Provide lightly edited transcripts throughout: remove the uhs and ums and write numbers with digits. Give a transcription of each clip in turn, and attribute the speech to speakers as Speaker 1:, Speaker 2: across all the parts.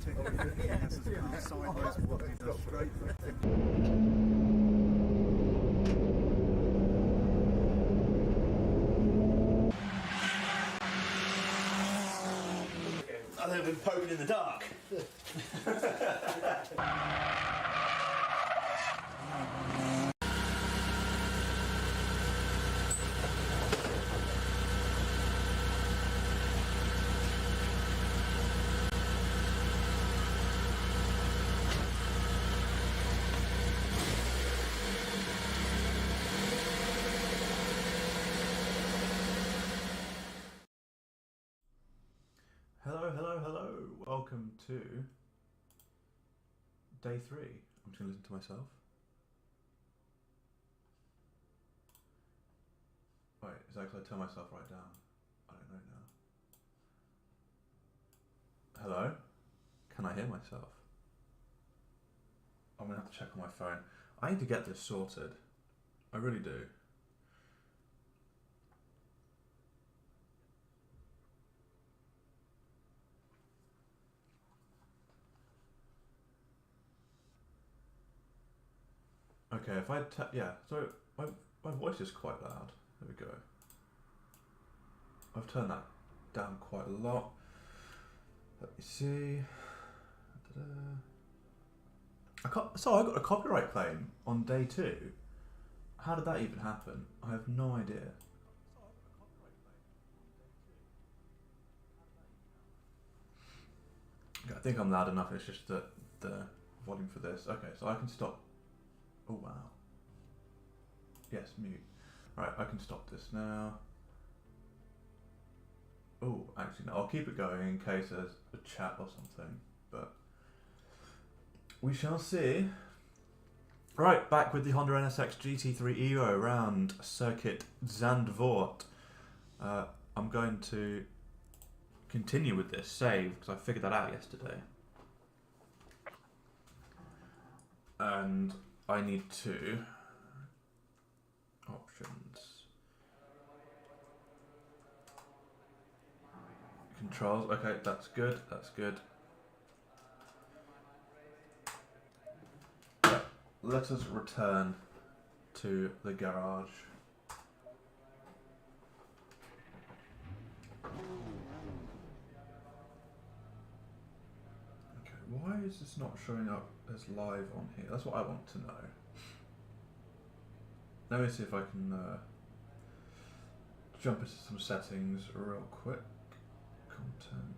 Speaker 1: I've been poking in the dark. Hello. Welcome to day 3. I'm just going to listen to myself. Wait, is that because I turn myself right down? I don't know now. Hello? Can I hear myself? I'm going to have to check on my phone. I need to get this sorted. I really do. Okay, if I yeah, so my voice is quite loud. There we go. I've turned that down quite a lot. Let me see. So I got a copyright claim on day 2. How did that even happen? I have no idea. Okay, I think I'm loud enough. It's just that the volume for this. Okay, so I can stop. Oh wow. Yes, mute. Right, I can stop this now. Oh, actually no, I'll keep it going in case there's a chat or something, but we shall see. Right, back with the Honda NSX GT3 Evo around Circuit Zandvoort. I'm going to continue with this save because I figured that out yesterday. And I need to options, controls. Okay, that's good. Right, let us return to the garage. Okay, why is this not showing up as live on here? That's what I want to know. Let me see if I can jump into some settings real quick. Content.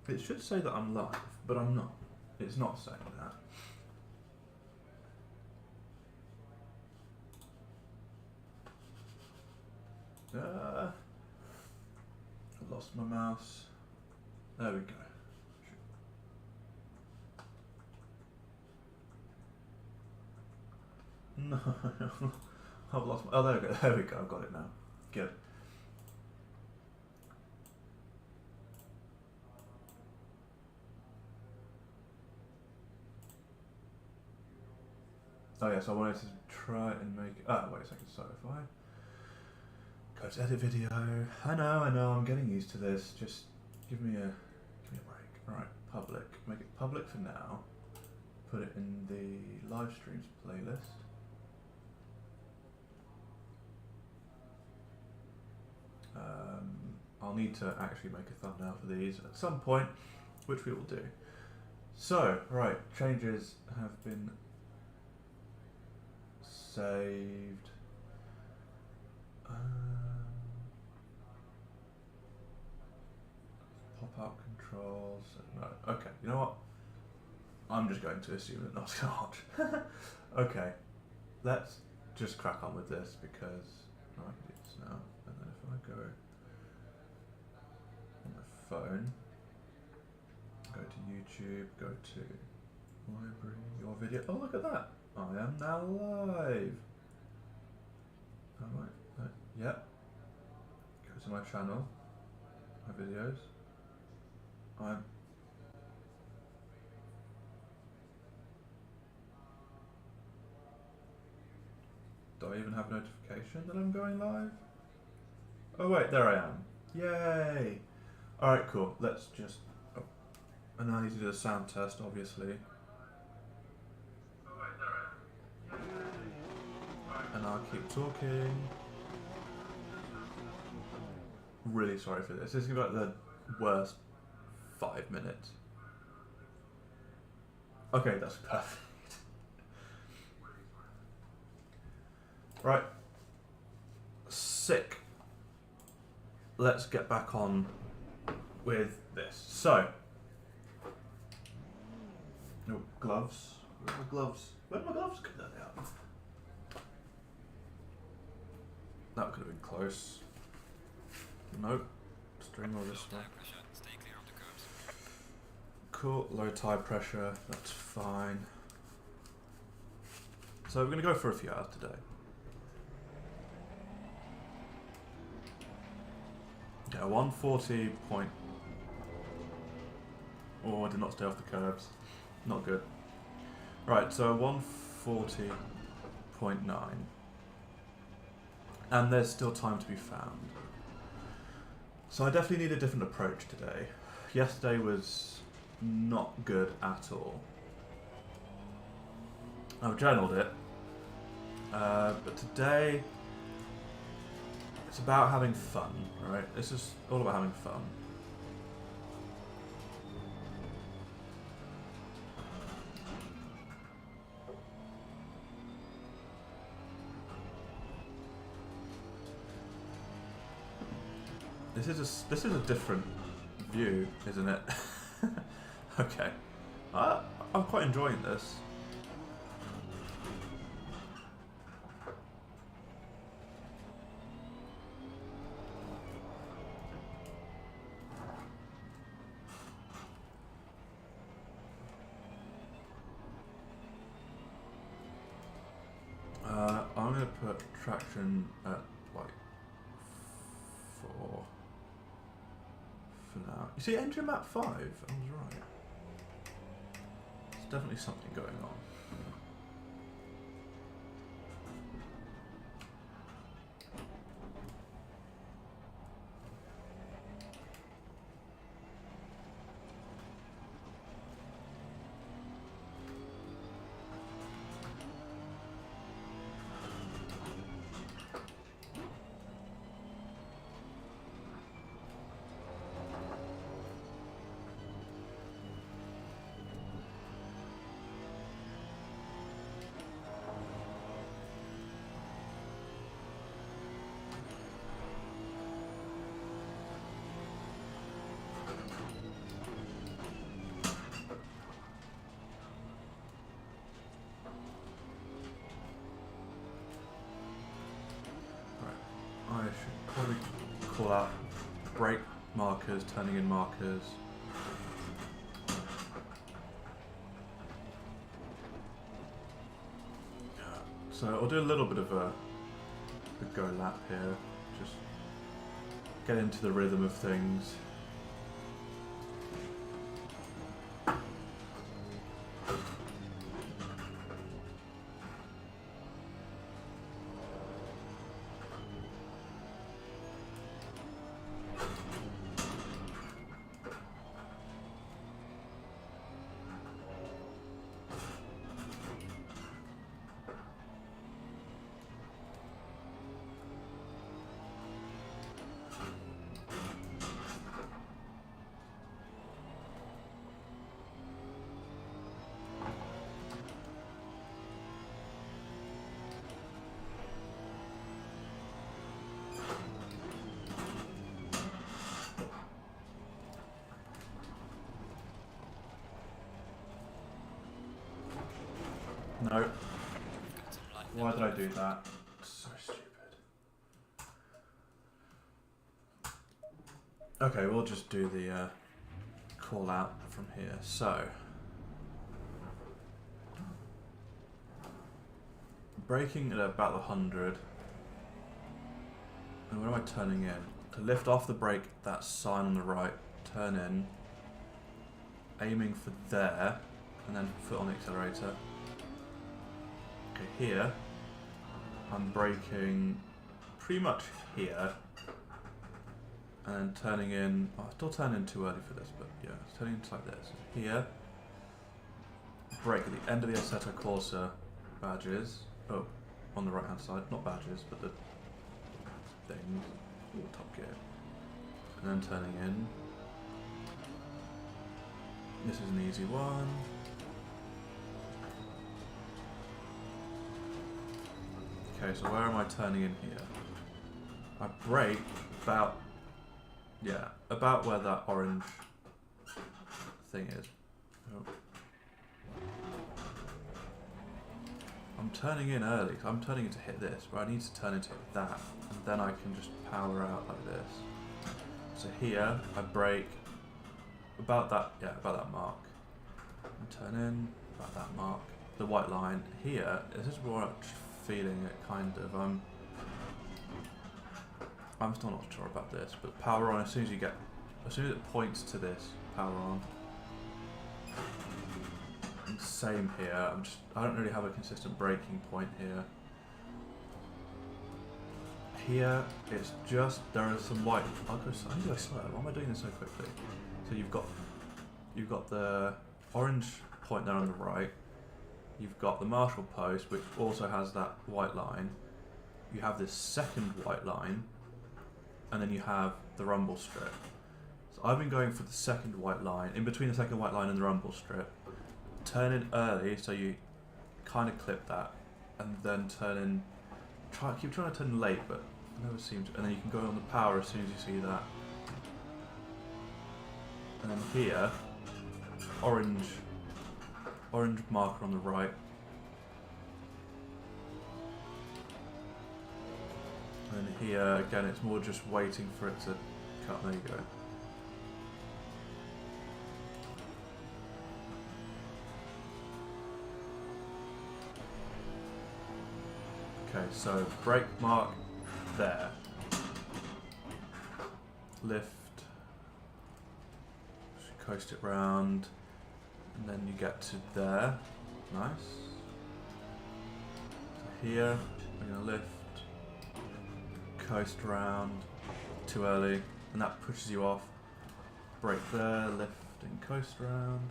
Speaker 1: It should say that I'm live, but I'm not. It's not saying that. I lost my mouse. There we go. No, I've lost my. Oh, there we go. There we go. I've got it now. Good. Oh yes, I wanted to try and make. Oh, wait a second. So if I go to edit video, I know. I'm getting used to this. Just give me a break. All right, public. Make it public for now. Put it in the live streams playlist. I'll need to actually make a thumbnail for these at some point, which we will do. So, right, changes have been saved. Pop-up controls. No, okay, you know what? I'm just going to assume that not not. Okay, let's just crack on with this because I can do this now. And then if I go on my phone, go to YouTube, go to library, your video. Oh, look at that! I am now live. Alright, yep. Go to my channel, my videos. I'm Do I even have a notification that I'm going live? Oh wait, there I am. Yay! Alright, cool. Let's just... Oh. And I need to do the sound test, obviously. And I'll keep talking. Really sorry for this. This is like the worst 5 minutes. Okay, that's perfect. Right. Sick. Let's get back on with this. So. No, gloves. Where are my gloves? Where are my gloves? There they are. That could have been close. Nope. String all this way. Cool. Low tire pressure. That's fine. So we're going to go for a few hours today. Yeah, 140 point. Oh, I did not stay off the curbs. Not good. Right, so 140.9. And there's still time to be found. So I definitely need a different approach today. Yesterday was not good at all. I've journaled it. But today, it's about having fun, right? This is all about having fun. This is a different view, isn't it? Okay. I'm quite enjoying this. I'm going to put traction at like 4 for now. You see, engine map 5. I was right. There's definitely something going on. I should probably call out brake markers, turning in markers. So I'll do a little bit of a go lap here, just get into the rhythm of things. No. Why did I do that? So stupid. Okay, we'll just do the call out from here. So, braking at about 100. And where am I turning in? To lift off the brake, that sign on the right, turn in, aiming for there, and then foot on the accelerator. Okay, here, I'm braking pretty much here. And then turning in, oh, I still turn in too early for this, but yeah, it's turning into like this. Here, brake at the end of the Assetto Corsa badges. Oh, on the right hand side, not badges, but the things. Ooh, top gear. And then turning in. This is an easy one. Okay, so where am I turning in here? I brake about, yeah, about where that orange thing is. Oh. I'm turning in early, so I'm turning in to hit this, but I need to turn into that, and then I can just power out like this. So here, I brake about that, yeah, about that mark. And turn in, about that mark. The white line here, this is where I'm feeling it kind of, I'm still not sure about this, but power on as soon as you get, as soon as it points to this, power on. And same here, I don't really have a consistent braking point here. Here, it's just, there is some white, I need to go slow, why am I doing this so quickly? So you've got the orange point there on the right, you've got the Marshall post, which also has that white line, you have this second white line, and then you have the rumble strip. So I've been going for the second white line, in between the second white line and the rumble strip, turn in early, so you kind of clip that, and then turn in, keep trying to turn late, but it never seems to, and then you can go on the power as soon as you see that. And then here, orange marker on the right. And then here, again, it's more just waiting for it to cut. There you go. Okay, so brake mark there. Lift. Coast it round. And then you get to there. Nice. So here, we're going to lift. Coast around. Too early. And that pushes you off. Brake there, lift and coast around.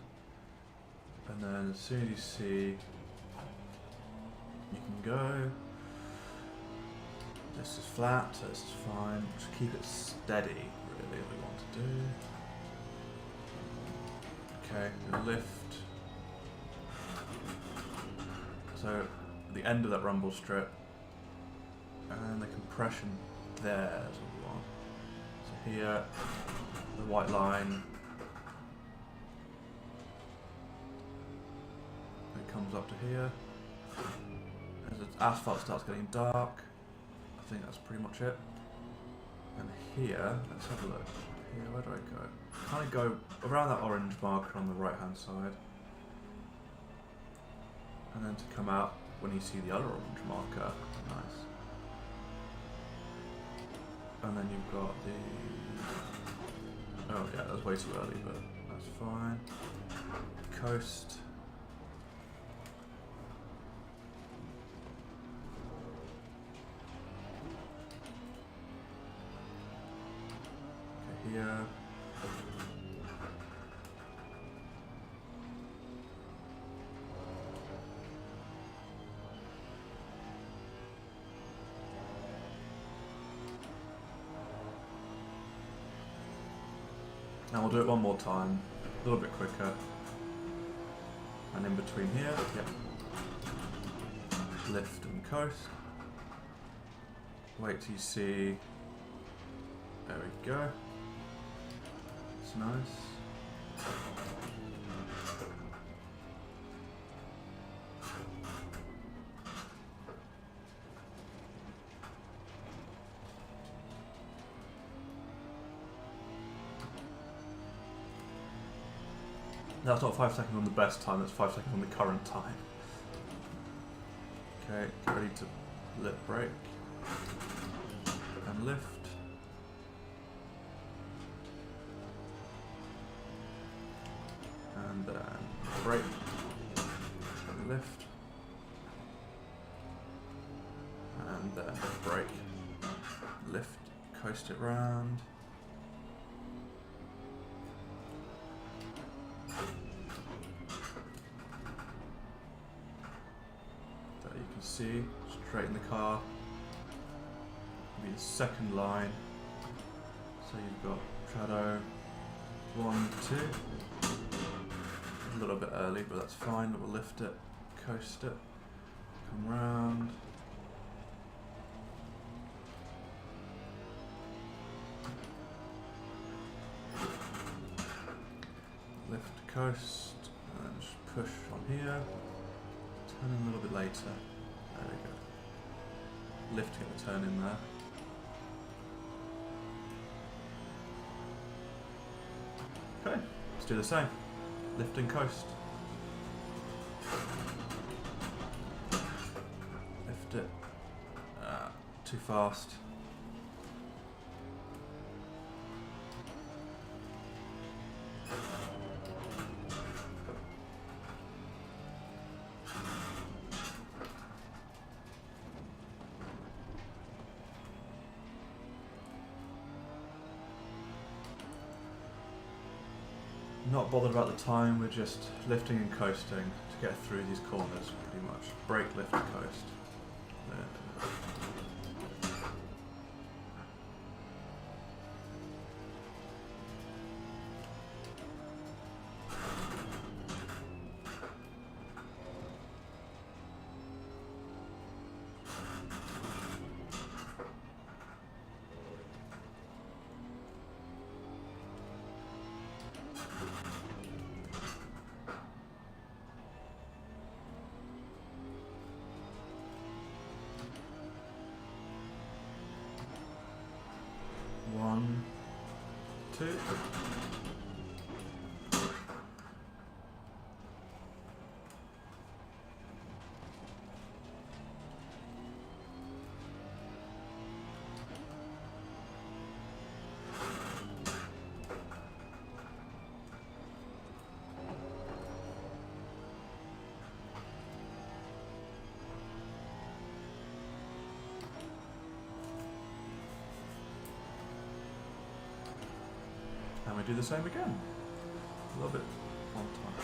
Speaker 1: And then as soon as you see, you can go. This is flat, so this is fine. Just keep it steady, really, we want to do. Okay, lift. So, at the end of that rumble strip, and the compression there is what we want. So here, the white line. It comes up to here. As the asphalt starts getting dark, I think that's pretty much it. And here, let's have a look. Here, where do I go? Kind of go around that orange marker on the right hand side. And then to come out when you see the other orange marker. Nice. And then you've got the... Oh yeah, that's way too early, but that's fine. Coast. Okay, here. Now we'll do it one more time, a little bit quicker. And in between here, yep. Lift and coast. Wait till you see, there we go. It's nice. That's not 5 seconds on the best time, that's 5 seconds on the current time. Okay, get ready to let brake. And lift. And then brake. And lift. coast it round. There you can see, straighten the car. Be the second line. So you've got Prado 1, 2. A little bit early, but that's fine. We'll lift it, coast it, come round. Lift, coast, and just push on here. Turn in a little bit later. There we go. Lift to get the turn in there. Okay, let's do the same. Lift and coast. Lift it. Too fast. Not bothered about the time, we're just lifting and coasting to get through these corners pretty much. Brake, lift, coast. There. One, two. And we do the same again. A little bit on time.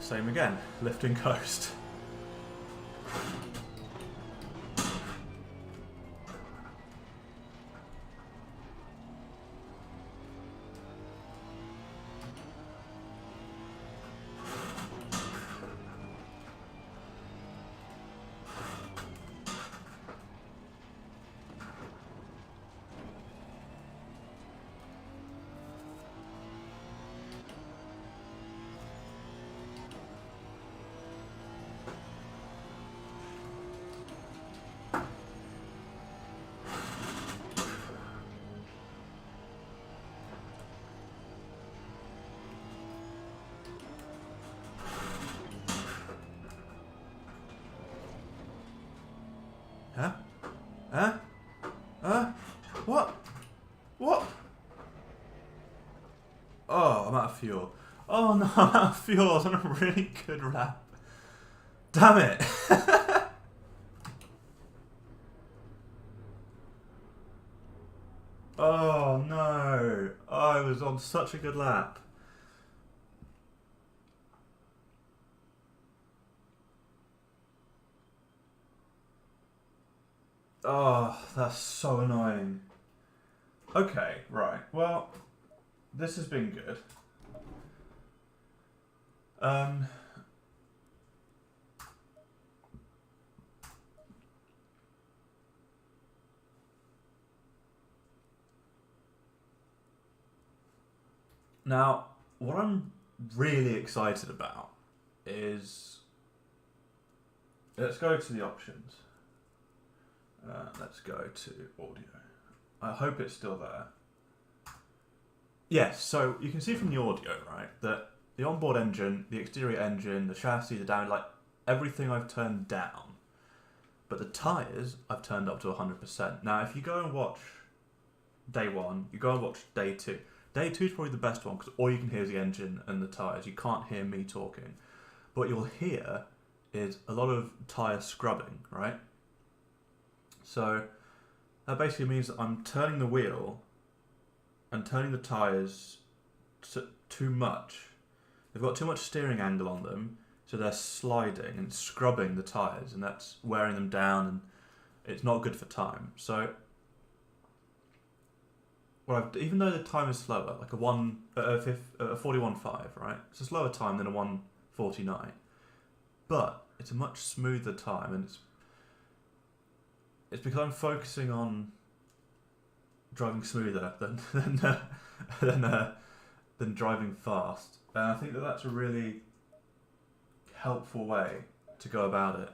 Speaker 1: Same again, lift and coast. Huh? Huh? What? What? Oh, I'm out of fuel. Oh no, I'm out of fuel. I was on a really good lap. Damn it. Oh no. I was on such a good lap. Oh, that's so annoying. Okay, right. Well, this has been good. Now, what I'm really excited about is... Let's go to the options. Let's go to audio. I hope it's still there. Yes, so you can see from the audio, right, that the onboard engine, the exterior engine, the chassis, the damage, like everything I've turned down. But the tyres I've turned up to 100%. Now, if you go and watch day 1, you go and watch day 2. Day 2 is probably the best one because all you can hear is the engine and the tyres. You can't hear me talking. But what you'll hear is a lot of tyre scrubbing, right? So that basically means that I'm turning the wheel and turning the tyres too much. They've got too much steering angle on them, so they're sliding and scrubbing the tyres, and that's wearing them down, and it's not good for time. So, even though the time is slower, like a 41.5, right? It's a slower time than a 1:49, but it's a much smoother time, and it's because I'm focusing on driving smoother than driving fast. And I think that that's a really helpful way to go about it.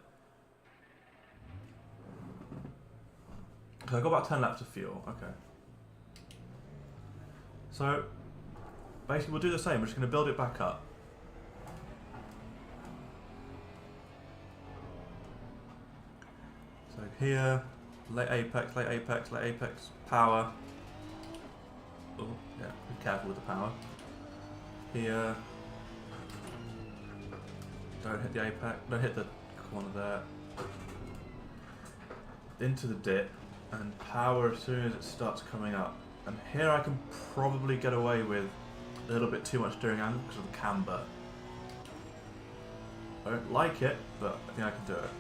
Speaker 1: So I got about 10 laps of fuel. Okay. So basically we'll do the same. We're just going to build it back up. So here, late apex, power. Oh, yeah, be careful with the power. Here, don't hit the apex, don't hit the corner there. Into the dip, and power as soon as it starts coming up. And here I can probably get away with a little bit too much steering angle because of the camber. I don't like it, but I think I can do it.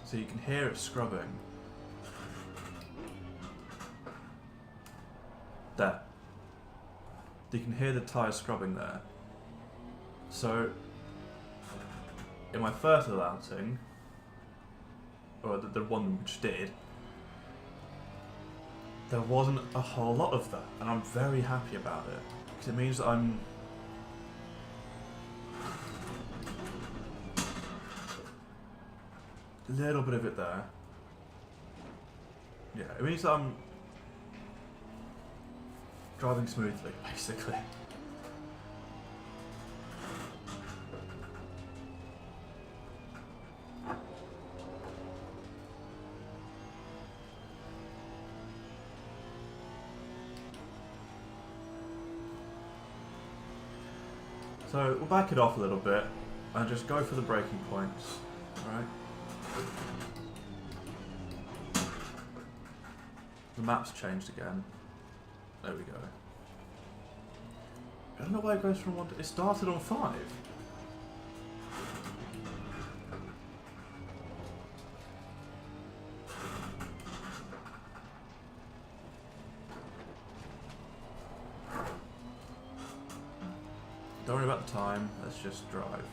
Speaker 1: So you can hear it scrubbing. There. You can hear the tyre scrubbing there. So, in my first little outing, or the one which did, there wasn't a whole lot of that, and I'm very happy about it, because it means that I'm a little bit of it there. Yeah, it means that I'm driving smoothly, basically. So we'll back it off a little bit and just go for the braking points, right? The map's changed again. There we go. I don't know why it goes from 1 to... It started on 5. Don't worry about the time, let's just drive.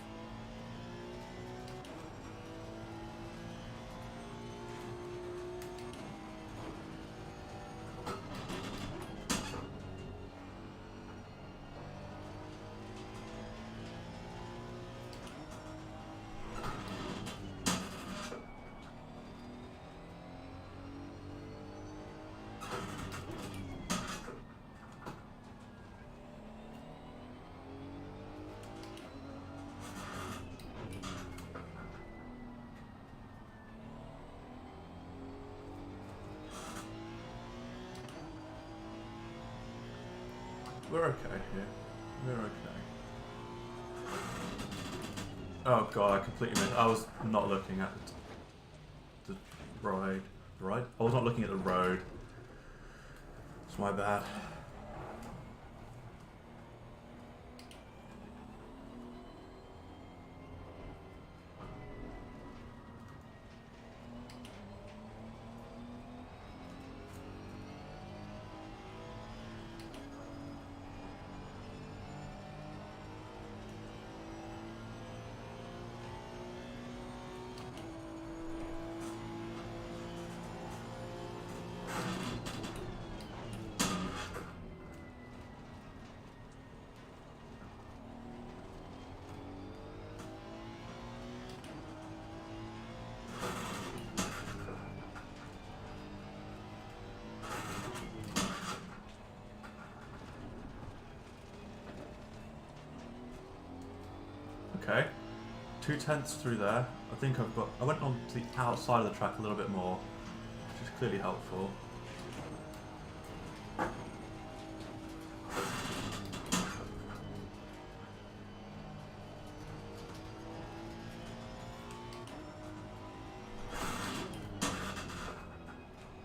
Speaker 1: We're okay here. We're okay. Oh god, I completely missed. I was not looking at the road. Right? I was not looking at the road. It's my bad. Okay, 2/10 through there. I think I've got. I went on to the outside of the track a little bit more, which is clearly helpful.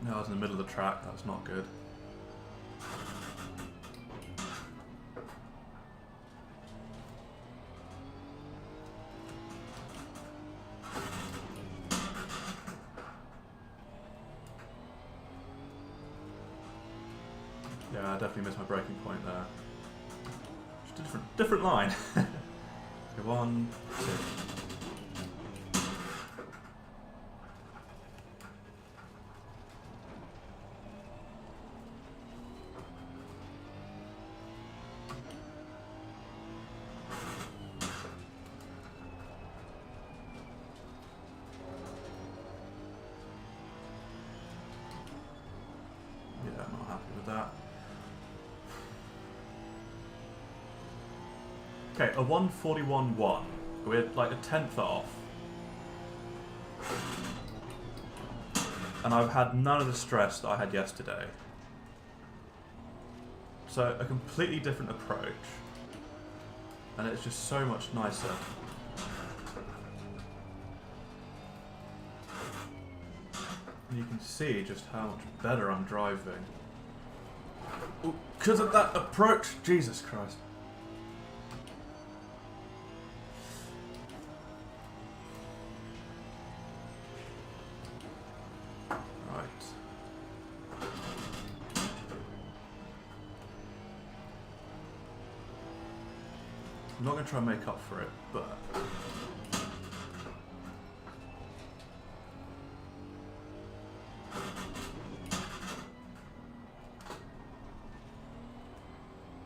Speaker 1: No, I was in the middle of the track. That's not good. Yeah, I definitely missed my braking point there. Just a different line. Okay, 1, 2. Yeah, I'm not happy with that. Okay, a 1:41.1. We're like a 10th off. And I've had none of the stress that I had yesterday. So a completely different approach. And it's just so much nicer. And you can see just how much better I'm driving. Because of that approach! Jesus Christ. I'm not going to try and make up for it, but...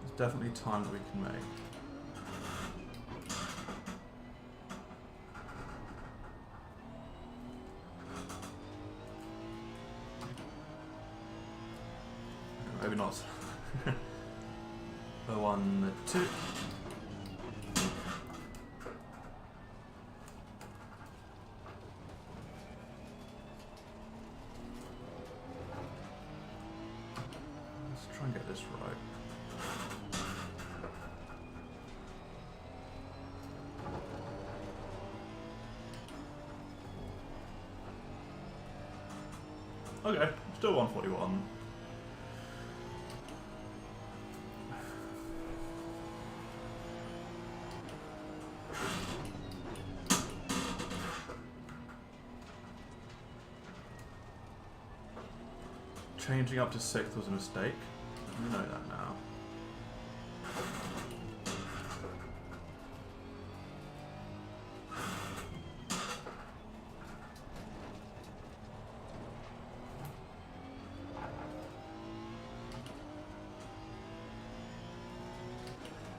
Speaker 1: there's definitely time that we can make. Maybe not. A 1, 2... Try and get this right. Okay, still 1:41. Changing up to 6th was a mistake. You know that now.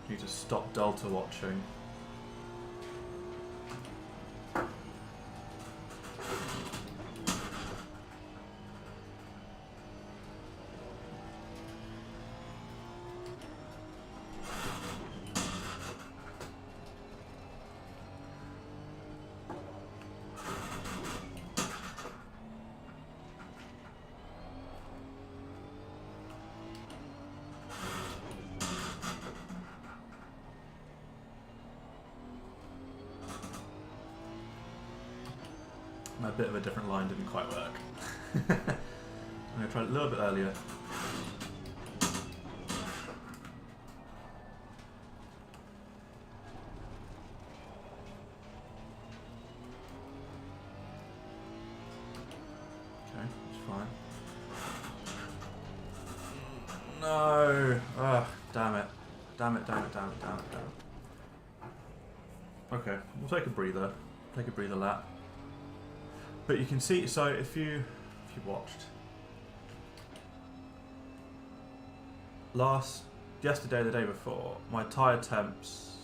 Speaker 1: Need to stop Delta watching. A bit of a different line didn't quite work. I'm going to try it a little bit earlier. Okay, that's fine. No! Ugh, damn it. Damn it, damn it, damn it, damn it, damn it. Okay, we'll take a breather. Take a breather lap. But you can see, so if you watched yesterday, the day before, my tyre temps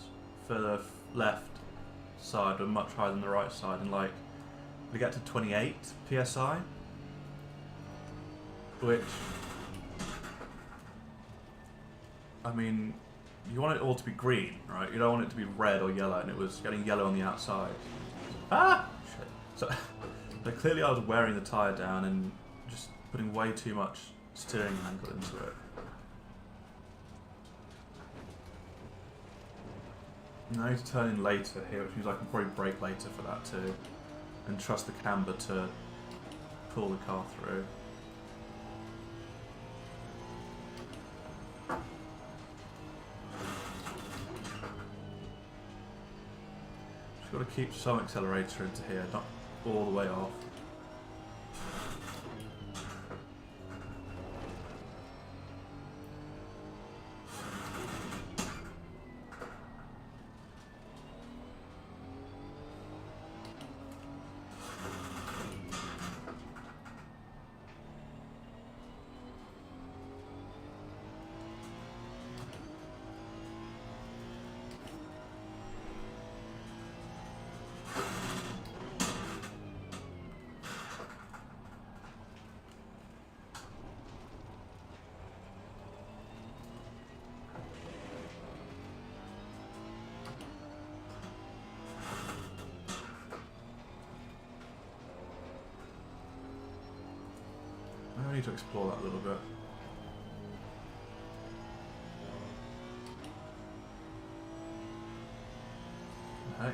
Speaker 1: for the left side were much higher than the right side, and like we get to 28 psi, which, I mean, you want it all to be green, right? You don't want it to be red or yellow, and it was getting yellow on the outside. Ah! Shit. So clearly I was wearing the tyre down and just putting way too much steering angle into it. Now I need to turn in later here, which means I can probably brake later for that too. And trust the camber to pull the car through. Just got to keep some accelerator into here, not all the way off. I need to explore that a little bit. Hey,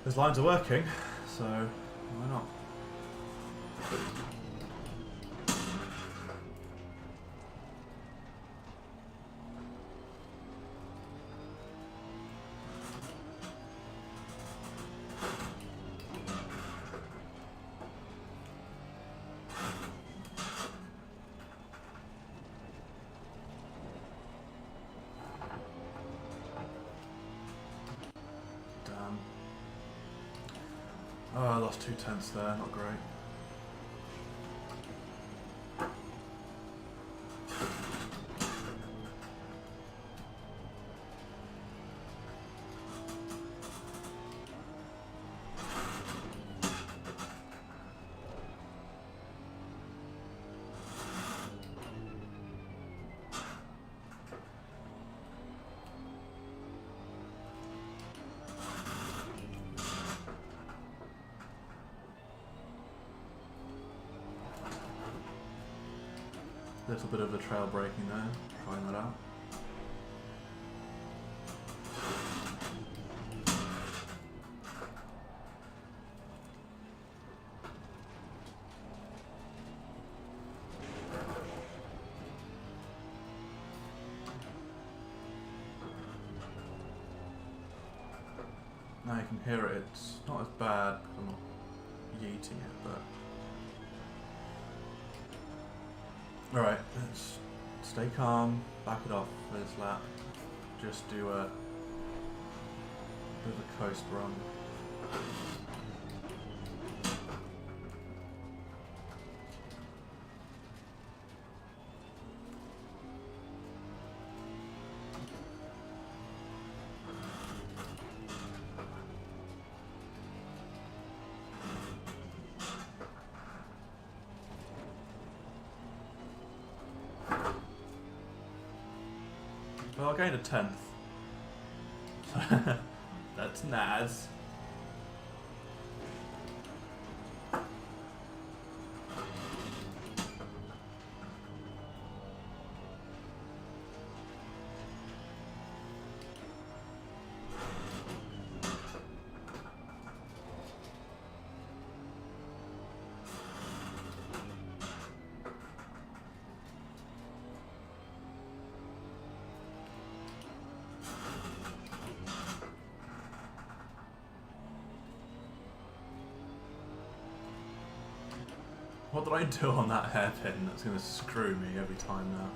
Speaker 1: those lines are working, so why not? Oh, I lost 2/10 there, not great. A little bit of the trail braking there, trying that out. Now you can hear it, it's not as bad because I'm not yeeting it, but... Alright, let's stay calm, back it off for this lap. Just do a bit of a coast run. Well, I gained a 10th. That's Naz. What did I do on that hairpin that's going to screw me every time now?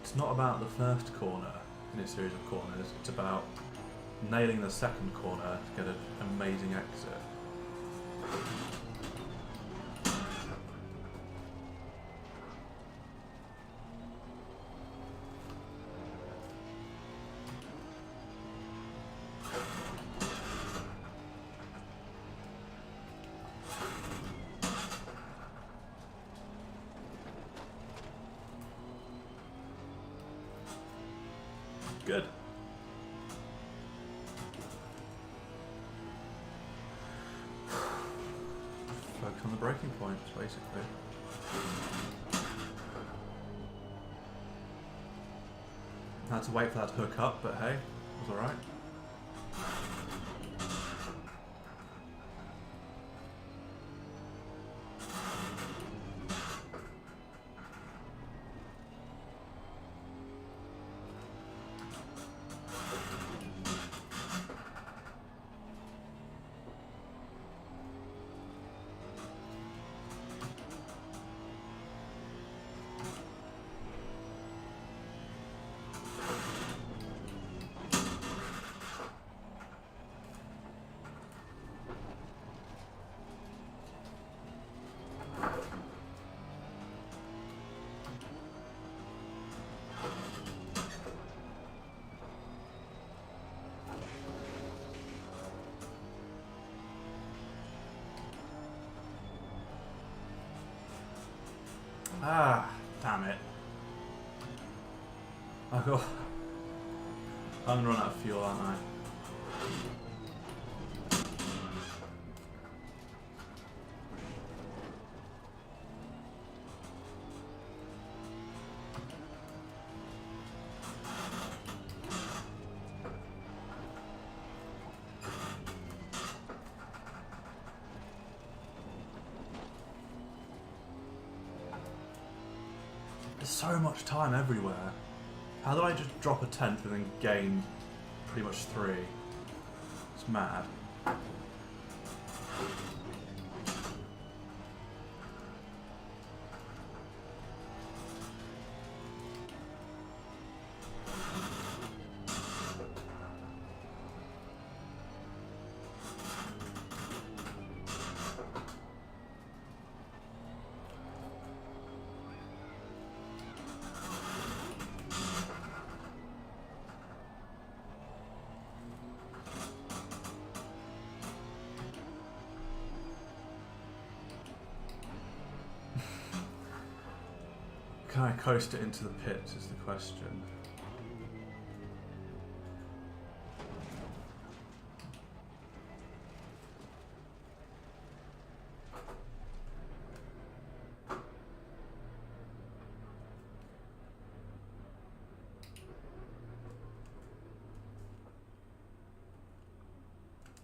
Speaker 1: It's not about the first corner in a series of corners, it's about nailing the second corner to get an amazing exit. Good. Focus on the breaking points, basically. Had to wait for that to hook up, but hey, it was alright. Ah, damn it. I'm gonna run out of fuel, aren't I? There's so much time everywhere. How did I just drop a 10th and then gain pretty much 3? It's mad. Can I coast it into the pits is the question.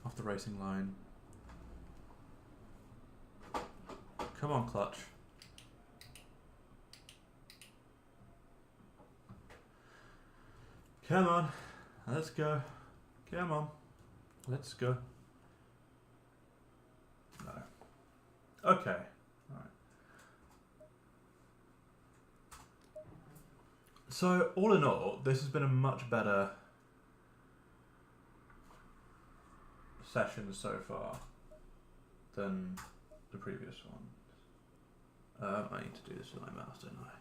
Speaker 1: Off the racing line. Come on, clutch. Come on, let's go. Come on, let's go. No. Okay. All right. So, all in all, this has been a much better session so far than the previous one. I need to do this with my mouse, don't I?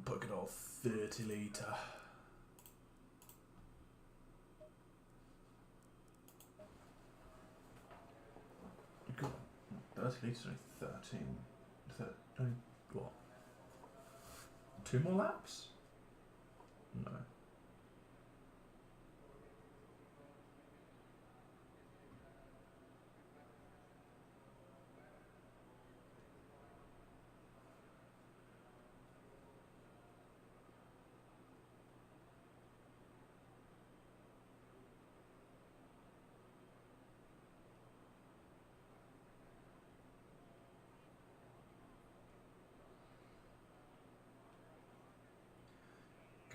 Speaker 1: Put good old 30 litre. God, 30 litres only 13. Only what? 2 more laps? No.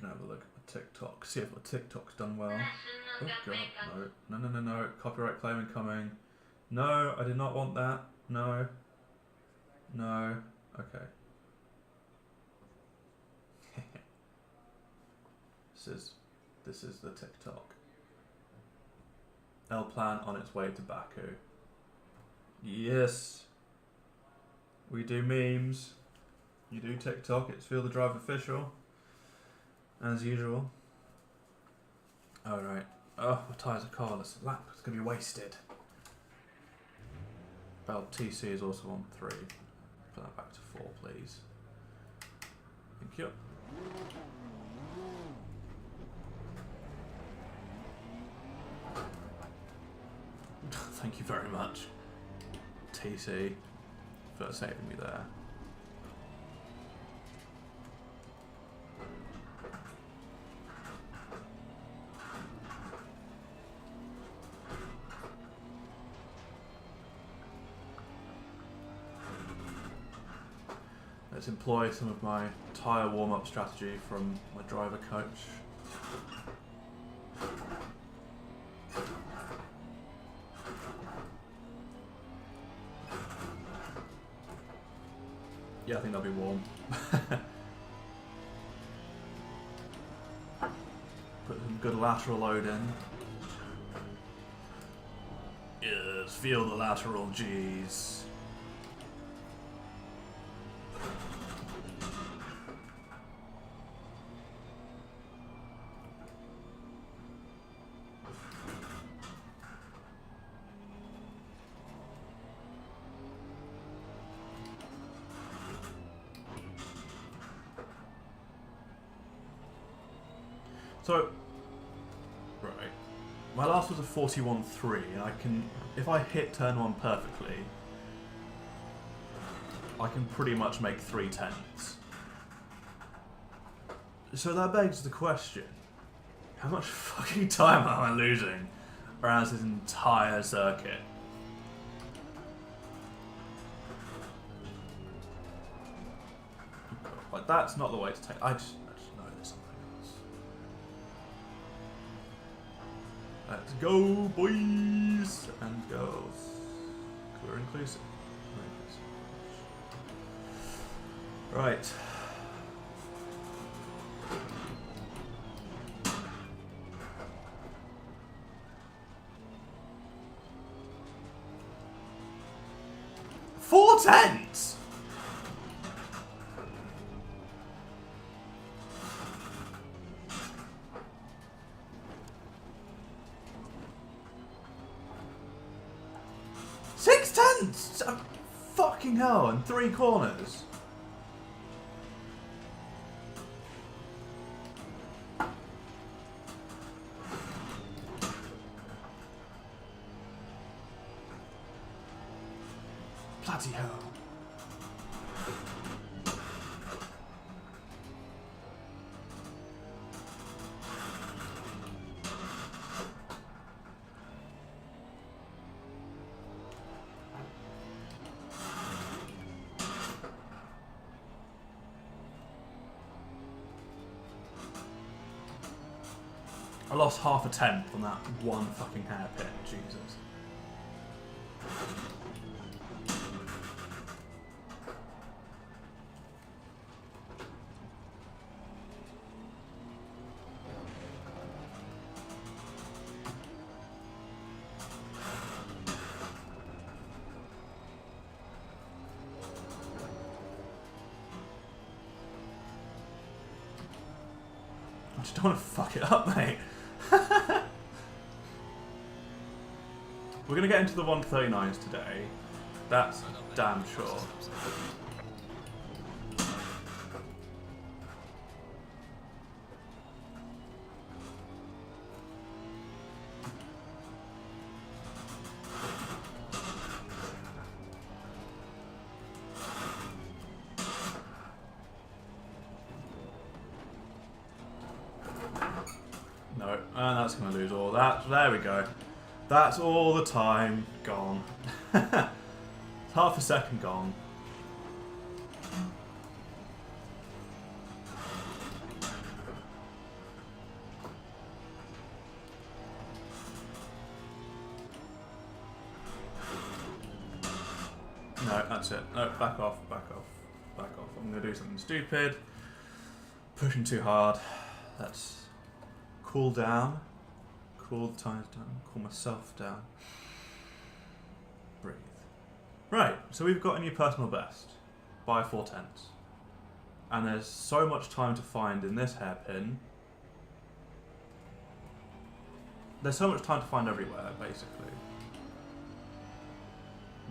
Speaker 1: can have a look at my TikTok, see if my TikTok's done well. Oh god, no. Copyright claim incoming. No, I did not want that. No. No. Okay. This is the TikTok. L Plan on its way to Baku. Yes. We do memes. You do TikTok. It's Feel the Drive official. As usual. Alright. Oh, my tyres are cold. This lap is going to be wasted. Bell TC is also on 3. Put that back to 4, please. Thank you. Thank you very much, TC, for saving me there. Let's employ some of my tyre warm-up strategy from my driver coach. Yeah, I think that'll be warm. Put some good lateral load in. Yes, feel the lateral G's. So, right, my last was a 41.3, and I can, if I hit turn 1 perfectly, I can pretty much make 3/10. So that begs the question, how much fucking time am I losing around this entire circuit? Like, that's not the way to take, I just know there's something else. Let's go, boys and girls. We're inclusive. Right. Four tenths! Fucking hell, and 3 corners. Bloody hell. I lost half a tenth on that one fucking hairpin, Jesus. I just don't want to fuck it up, mate. We're going to get into the 139s today. That's damn sure. No, and that's going to lose all that. There we go. That's all the time gone. Half a second gone. No, that's it. No, back off, back off, back off. I'm going to do something stupid. Pushing too hard. Let's cool down. Cool the tires down. Cool myself down. Breathe. Right, so we've got a new personal best by 4/10. And there's so much time to find in this hairpin. There's so much time to find everywhere, basically.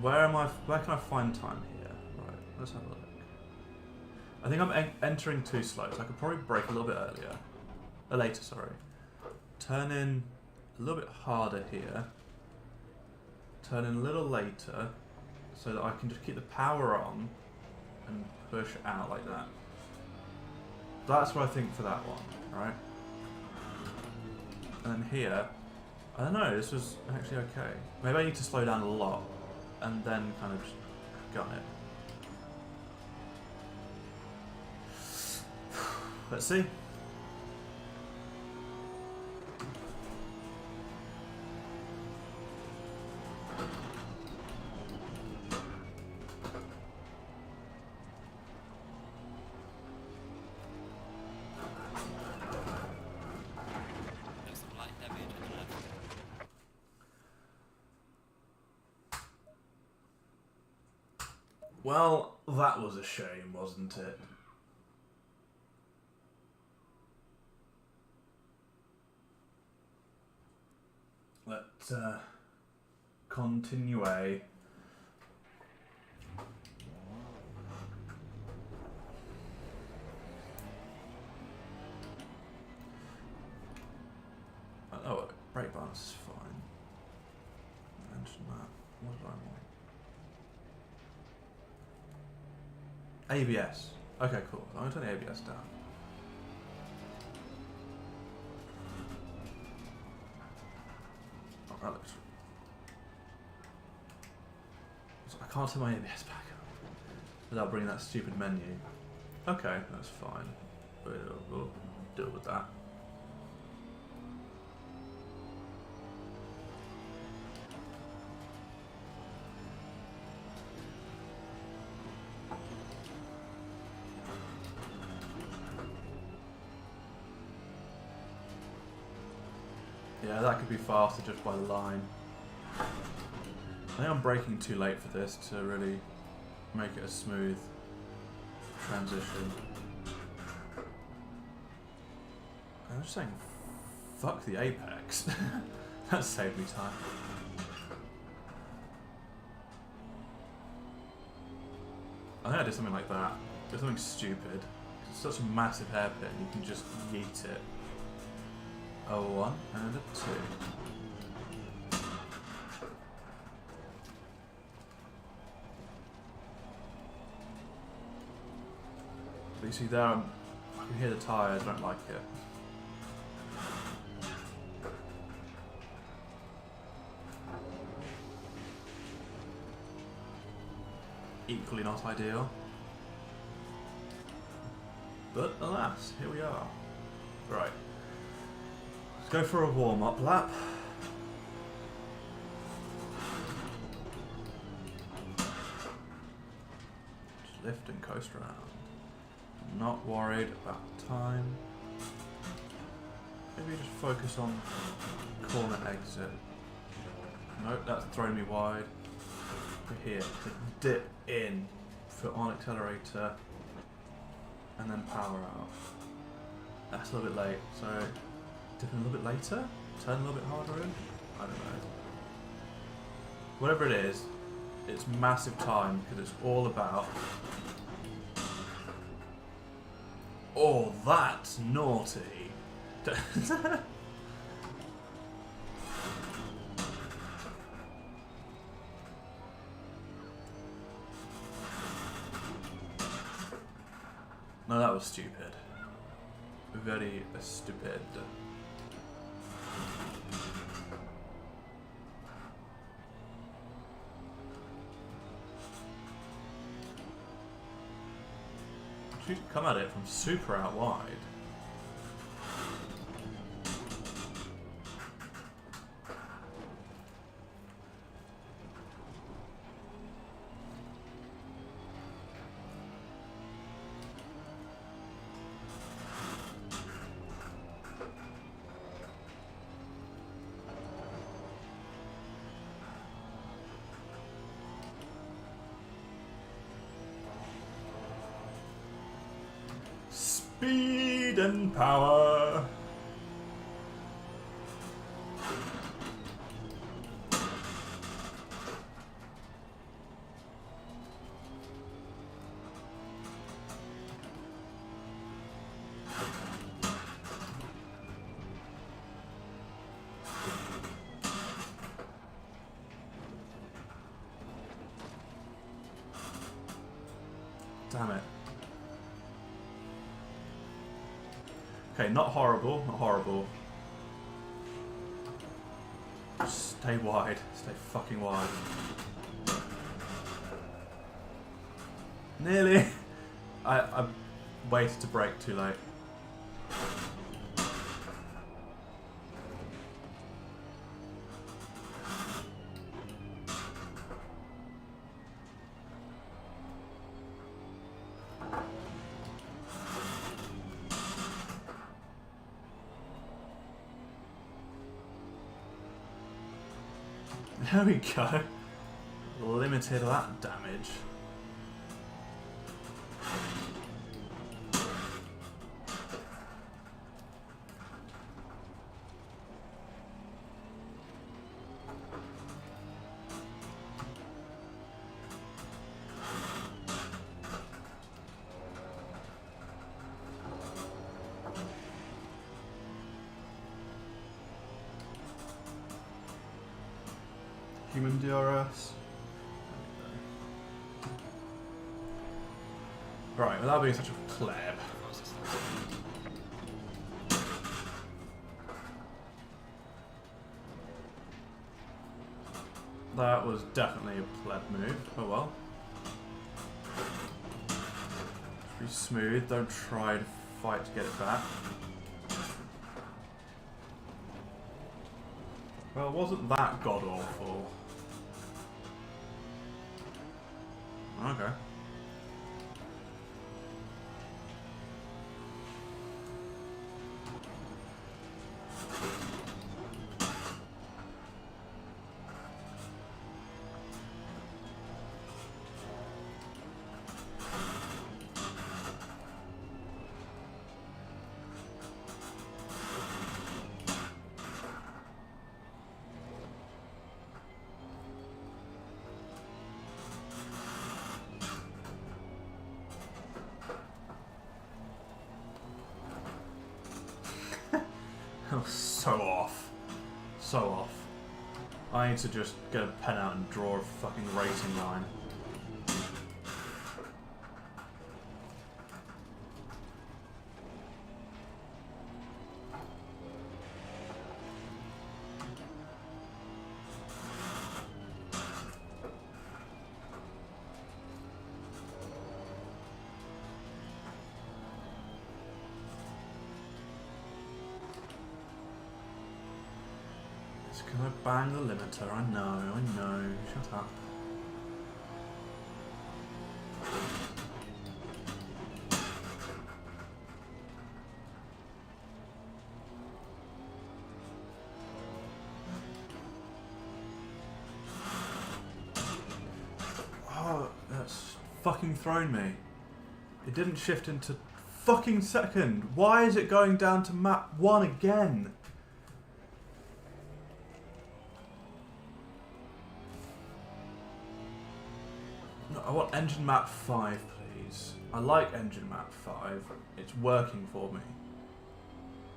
Speaker 1: Where can I find time here? Right, let's have a look. I think I'm entering too slow, so I could probably brake a little bit earlier. Later, sorry. Turn in a little bit harder here. Turn in a little later, so that I can just keep the power on and push out like that. That's what I think for that one, right? And then here, I don't know, this was actually okay. Maybe I need to slow down a lot and then kind of just gun it. Let's see. Well, that was a shame, wasn't it? Let's continue. Oh, brake balance is fine. Mention that. What did I want? ABS. Okay, cool. I'm going to turn the ABS down. Oh, that looks... I can't turn my ABS back up without bringing that stupid menu. Okay, that's fine. We'll deal with that. Yeah, that could be faster just by the line. I think I'm braking too late for this to really make it a smooth transition. I'm just saying, fuck the apex. That saved me time. I think I did something like that. Did something stupid. It's such a massive hairpin, you can just yeet it. A 1 and a 2. But you see there, I can hear the tyres, I don't like it. Equally not ideal. But alas, here we are. Right. Let's go for a warm-up lap. Just lift and coast around. Not worried about time. Maybe just focus on corner exit. Nope, that's throwing me wide. We're here to dip in, foot on accelerator, and then power out. That's a little bit late, so dip in a little bit later, turn a little bit harder in. I don't know. Whatever it is, it's massive time because it's all about. Oh, that's naughty. No, that was stupid. Very stupid. You should come at it from super out wide. Speed and power. Damn it. Okay, not horrible, not horrible. Stay wide. Stay fucking wide. Nearly. I waited to brake too late. There we go. Limited that damage. Human DRS. Right, without being such a pleb. That was definitely a pleb move. Oh well. Just be smooth, don't try to fight to get it back. Well, it wasn't that god awful. Okay. So off. So off. I need to just get a pen out and draw a fucking racing line. Can I bang the limiter? I know. Shut up. Oh, that's fucking thrown me. It didn't shift into fucking second. Why is it going down to map 1 again? I want engine map 5, please. I like engine map 5. It's working for me.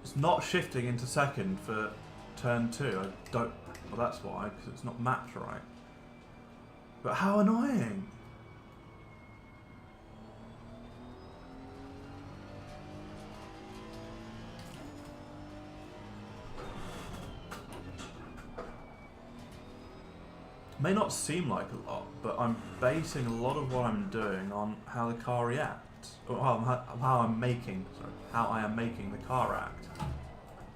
Speaker 1: It's not shifting into second for turn 2. I don't... Well, that's why, because it's not mapped right. But how annoying! May not seem like a lot, but I'm basing a lot of what I'm doing on how the car reacts, or how I'm making, sorry, how I am making the car act.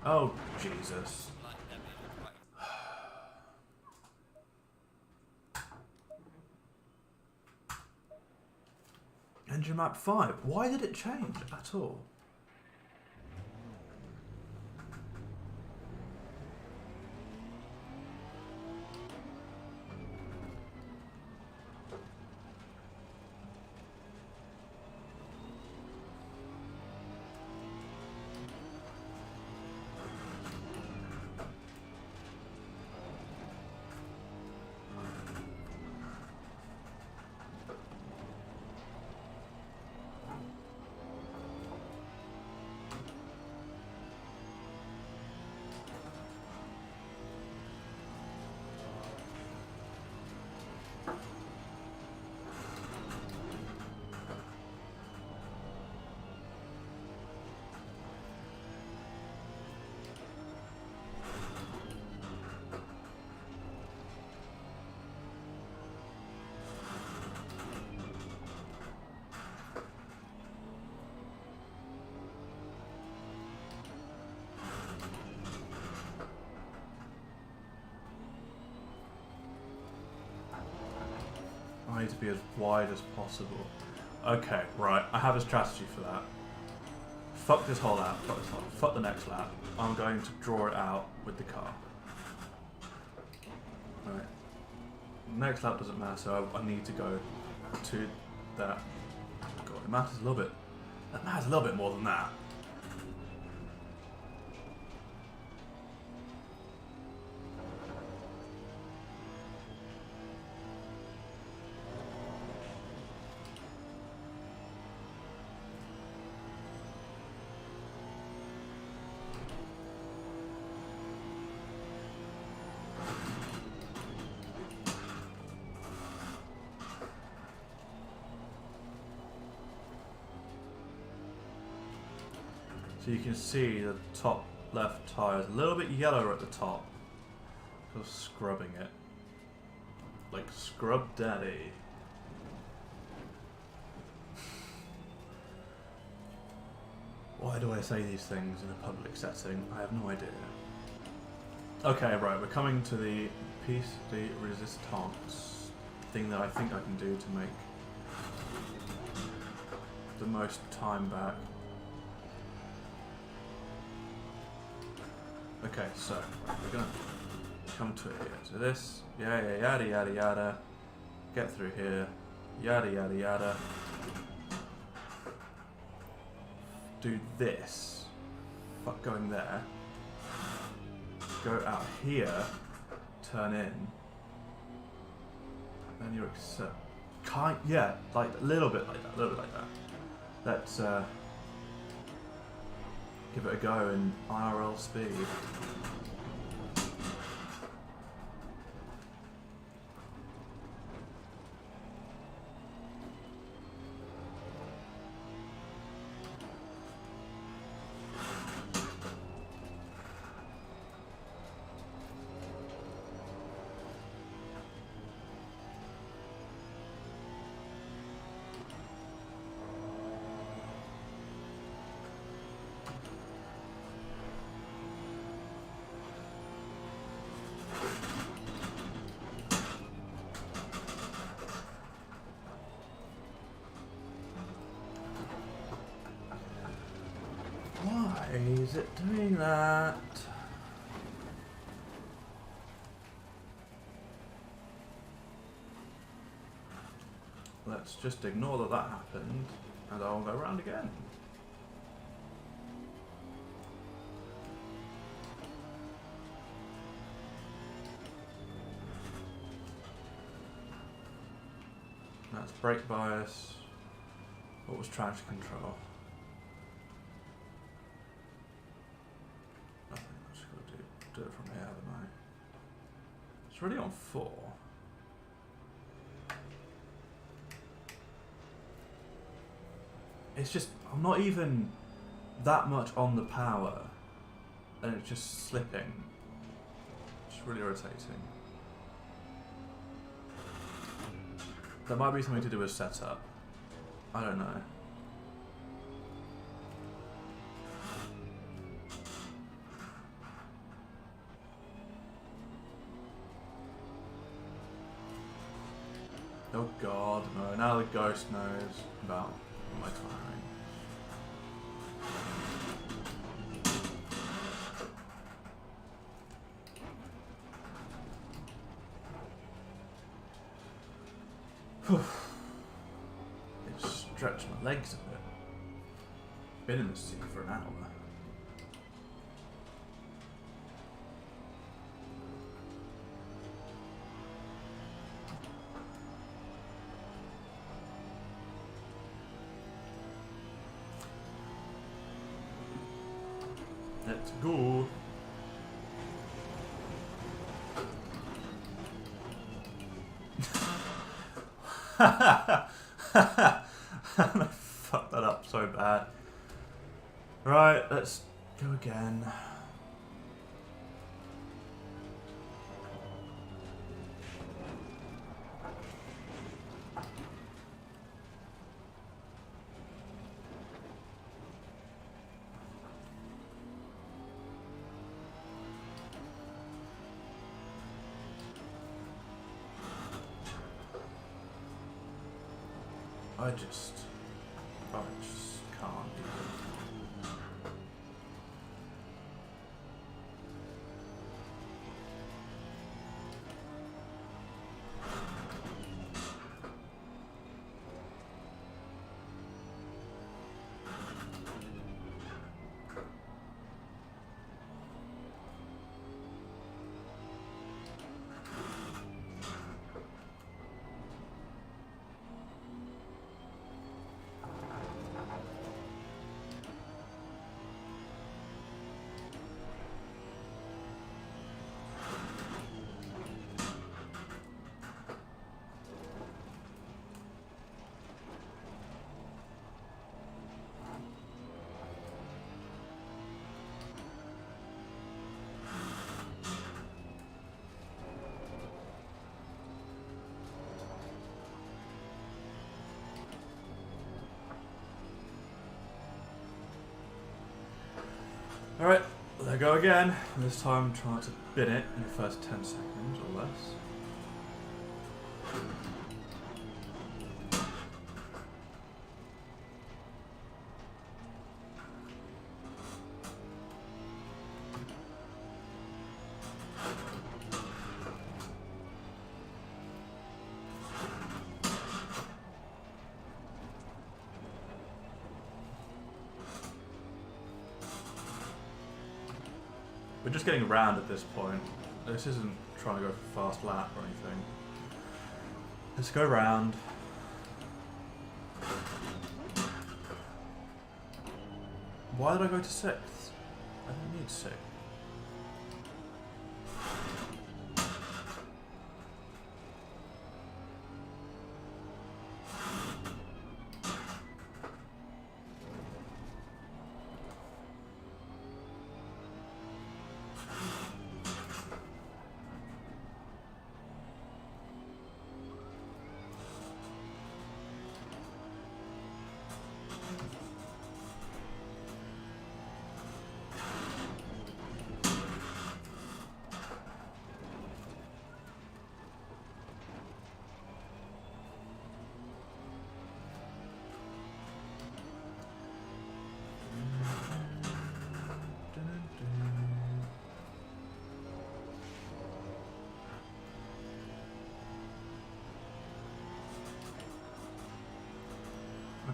Speaker 1: Oh Jesus! Engine map 5. Why did it change at all? I need to be as wide as possible. Okay, right. I have a strategy for that. Fuck this whole lap. Fuck this whole. Fuck the next lap. I'm going to draw it out with the car. Right. Next lap doesn't matter, so I need to go to that. God, it matters a little bit. That matters a little bit more than that. So you can see the top left tyre is a little bit yellower at the top. Just scrubbing it. Like scrub daddy. Why do I say these things in a public setting? I have no idea. Okay, right, we're coming to the piece de resistance thing that I think I can do to make the most time back. Okay, so we're gonna come to it here. So this, yada yada yada, get through here, yada yada yada. Do this. Fuck going there. Go out here, turn in. Then you accept. Yeah, like a little bit like that, a little bit like that. Let's give it a go in IRL speed. Why is it doing that? Let's just ignore that that happened, and I'll go around again. That's brake bias. What was traction control? Nothing. I'm just going to do it from here, haven't I? It's already on 4. It's just, I'm not even that much on the power, and it's just slipping. It's really irritating. That might be something to do with setup. I don't know. Oh god, no. Now the ghost knows about my tiring. It stretched my legs a bit. Been in the sea for an hour. Let's go. I fucked that up so bad. Right, let's go again. I just can't do it. Alright, there I go again. This time I'm trying to bin it in the first 10 seconds or less. We're just getting around at this point. This isn't trying to go for fast lap or anything. Let's go round. Why did I go to 6th? I didn't need 6th.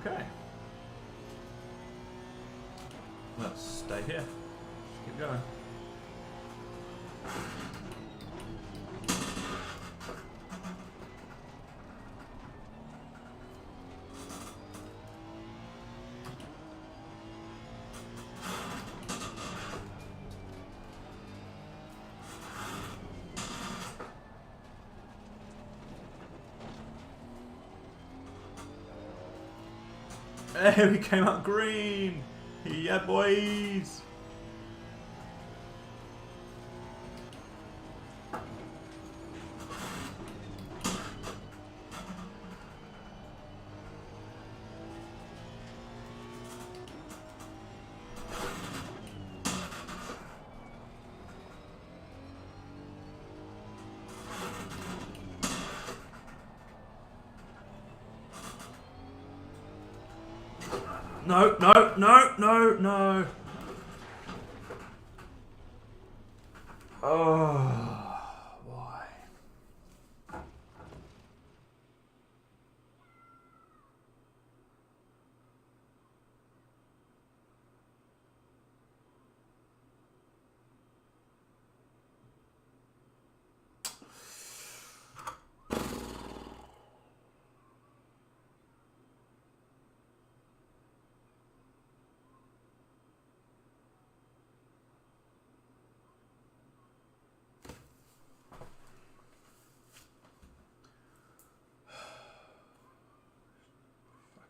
Speaker 1: Okay. Let's stay here. Just keep going. Hey, we came out green! Yeah, boys! No, no, no, no, no. Oh, why?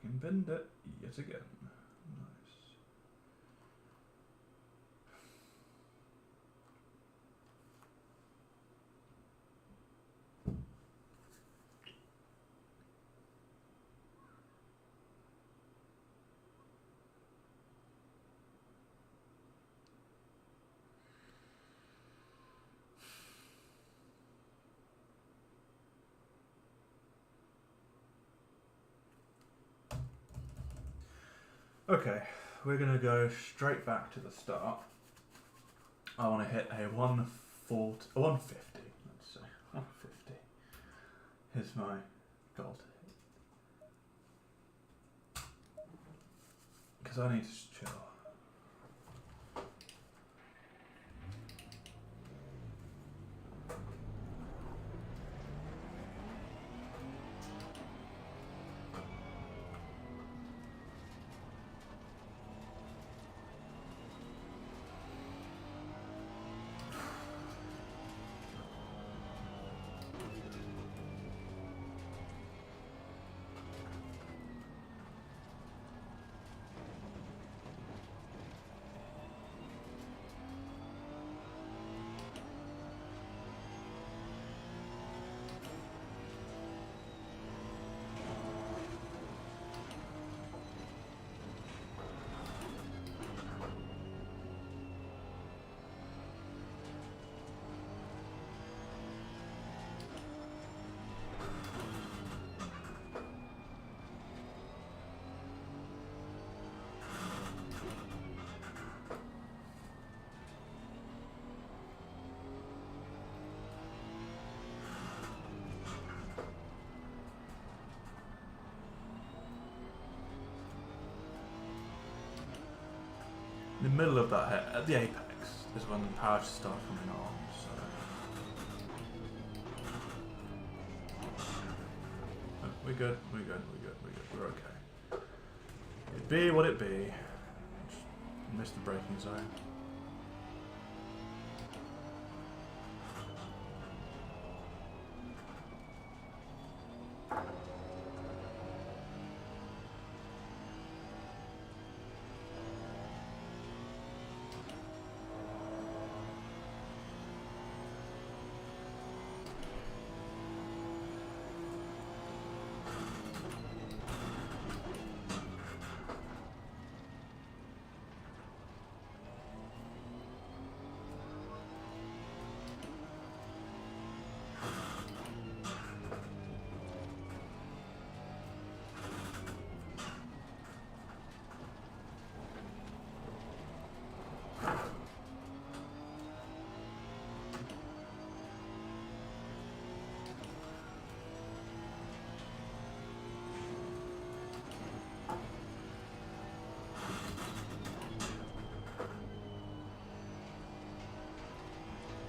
Speaker 1: Fucking bend it yet again. Nice. Okay, we're gonna go straight back to the start. I want to hit a 150, let's say. 150. Here's my goal to hit. Because I need to chill. In the middle of that hit, at the apex, is when the power should start coming on, so... Oh, we're good, we're okay. It be what it be. Just missed the braking zone.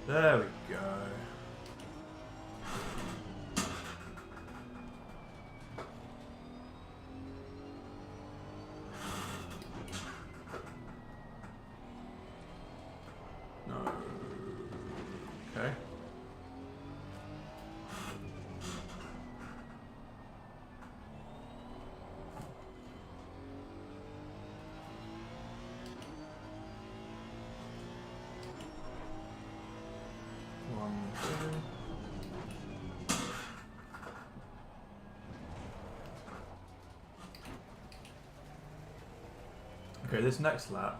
Speaker 1: There we go. No. Okay. Okay, this next lap,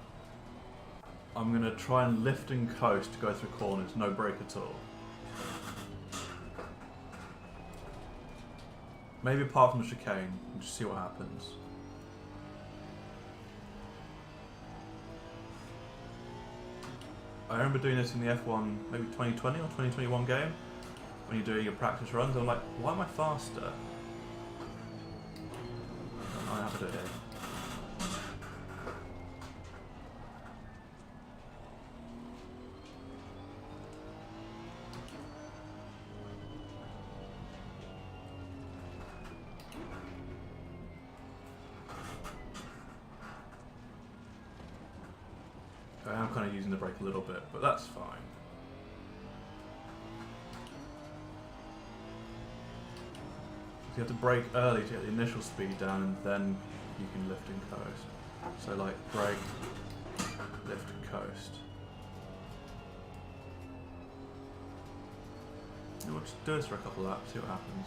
Speaker 1: I'm going to try and lift and coast to go through corners, no brake at all. Maybe apart from the chicane, and just see what happens. I remember doing this in the F1, maybe 2020 or 2021 game, when you're doing your practice runs. I'm like, why am I faster? I don't know how to do it here. I am kind of using the brake a little bit, but that's fine. You have to brake early to get the initial speed down, and then you can lift and coast. So like brake, lift and coast. And we'll just do this for a couple of laps, see what happens.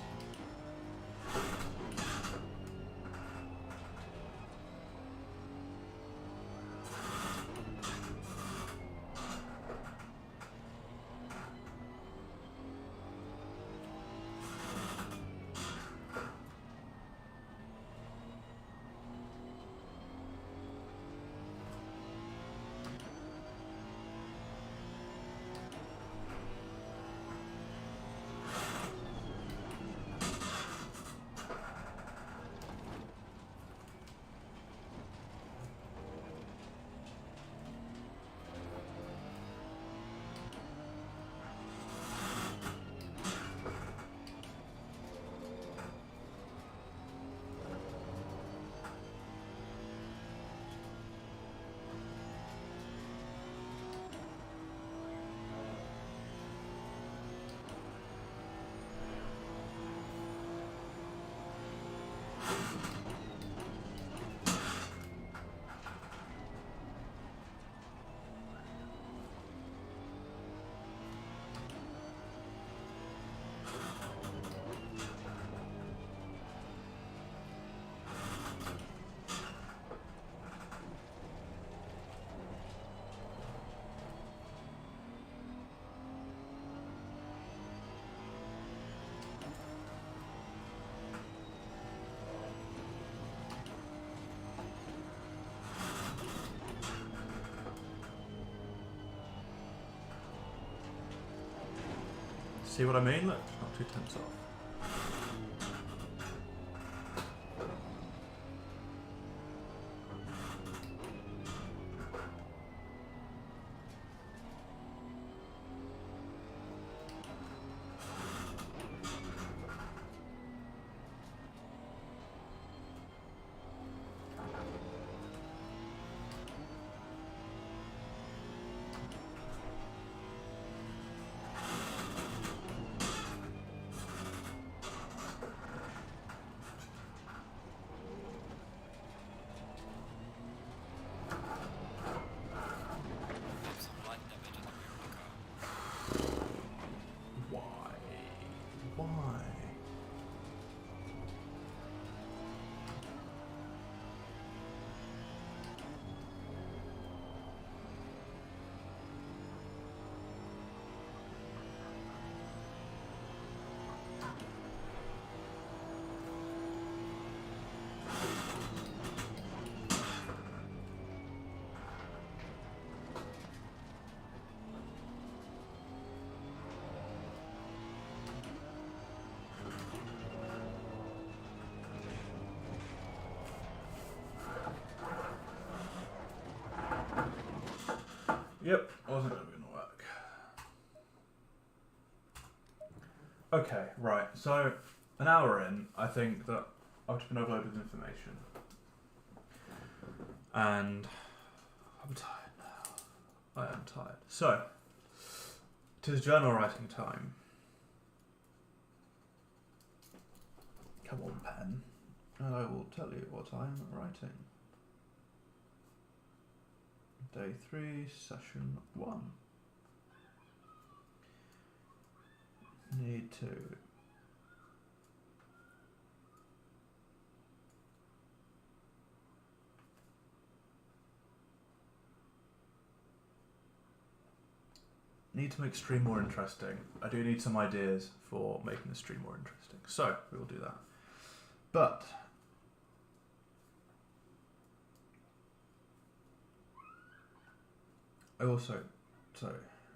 Speaker 1: See what I mean? Look, not too tense off. Yep, wasn't going to work. Okay, right, so an hour in, I think that I've just been overloaded with information. And I'm tired now. I am tired. So, it is journal writing time. Come on, pen. And I will tell you what I'm writing. Day 3, session 1. Need to make stream more interesting. I do need some ideas for making the stream more interesting. So, we will do that. But I also, so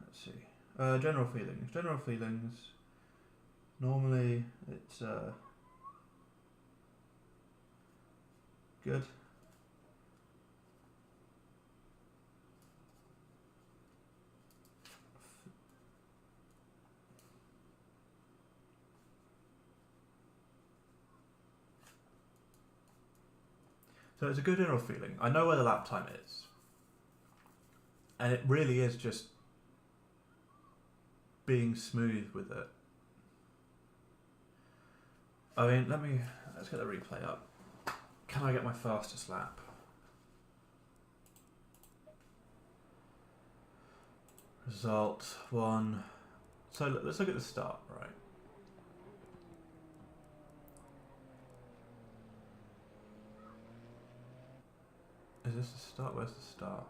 Speaker 1: let's see. General feelings. General feelings. Normally it's good. So it's a good general feeling. I know where the lap time is. And it really is just being smooth with it. I mean, let's get the replay up. Can I get my fastest lap? Result 1. So let's look at the start, right? Is this the start? Where's the start?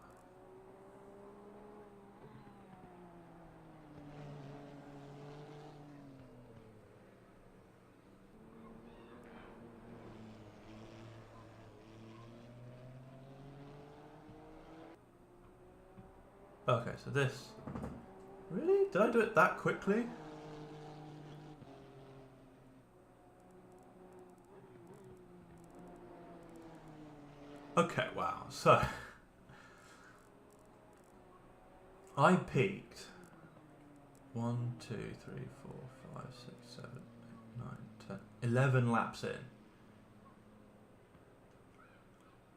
Speaker 1: Okay, so this. Really? Did I do it that quickly? Okay, wow. So I peaked 1, 2, 3, 4, 5, 6, 7, 8, 9, 10, 11 laps in.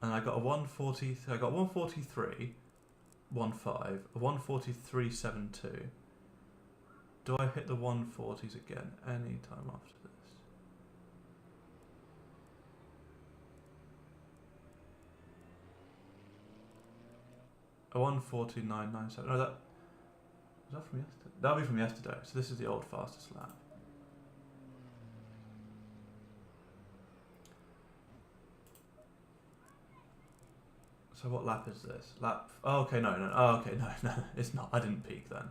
Speaker 1: And I got a 140, I got 143, 1.5, a 143.72. Do I hit the 140s again any time after this? A 1:49.97. No, that was that from yesterday. That'll be from yesterday. So this is the old fastest lap. So what lap is this? Lap. Oh, okay, no. Oh, okay, no, it's not. I didn't peak then.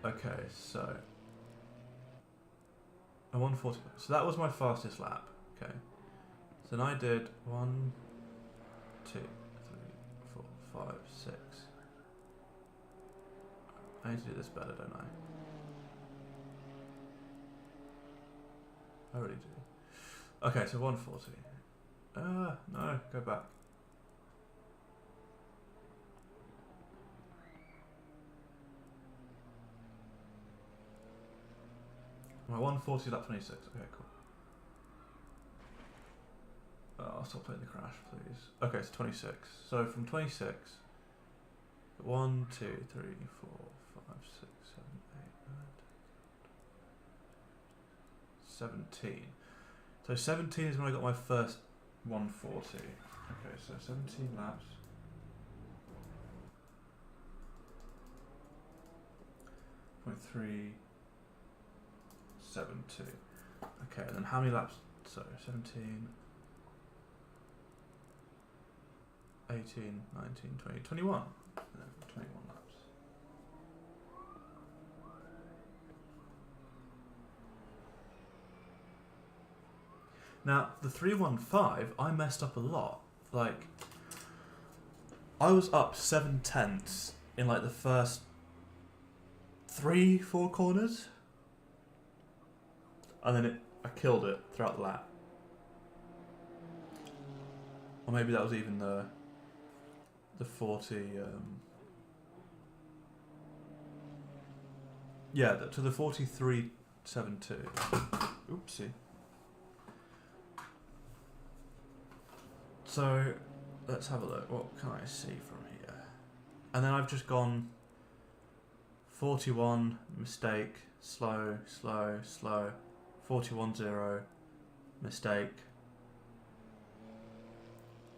Speaker 1: Okay, so a 1:40. So that was my fastest lap. Okay. So then I did 1, 2, 3, 4, 5, 6. I need to do this better, don't I? I already do. Okay, so 1:40. No, go back. My 1:40 lap 26. Okay, cool. I'll stop playing the crash, please. Okay, so 26. So from 26, 1, 2, 3, 4, 5, 6, 7, 8, 9, 17. So 17 is when I got my first 1:40. Okay, so 17 laps. .372. Okay, and then how many laps? So 17, 18, 19, 20, 21. No, 21 laps. Now, the 315, I messed up a lot. Like, I was up 7/10 in like the first 3-4 corners. And then I killed it throughout the lap. Or maybe that was even the 40. Yeah, to the 43.72. Oopsie. So let's have a look. What can I see from here? And then I've just gone 41, mistake, slow, slow, slow. 41.0, mistake,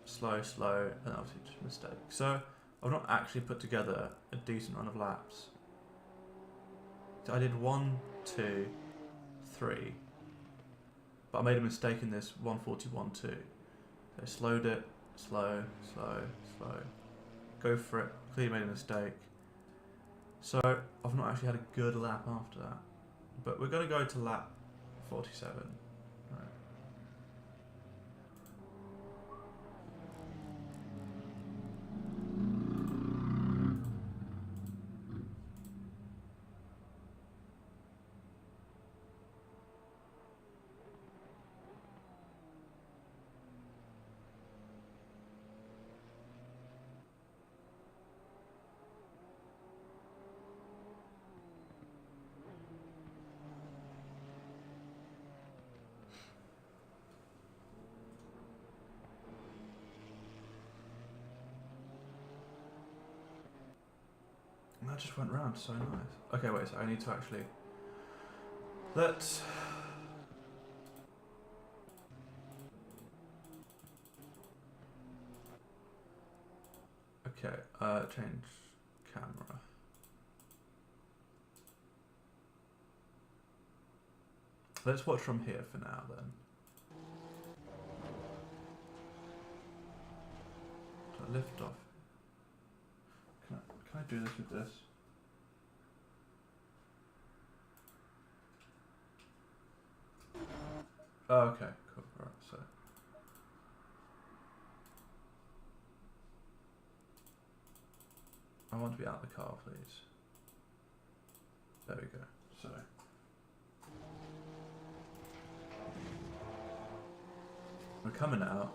Speaker 1: slow, slow, and obviously just mistake. So I've not actually put together a decent run of laps. So I did 1, 2, 3, but I made a mistake in this 1:41.2. So I slowed it, slow, slow, slow. Go for it, clearly made a mistake. So I've not actually had a good lap after that. But we're going to go to lap 47. Right. And that just went round so nice. Okay, wait, so I need to actually... Let's... Okay, change camera. Let's watch from here for now then. So I lift off. Can I do this with this? Oh, okay, cool. Right, so I want to be out of the car, please. There we go. So we're coming out.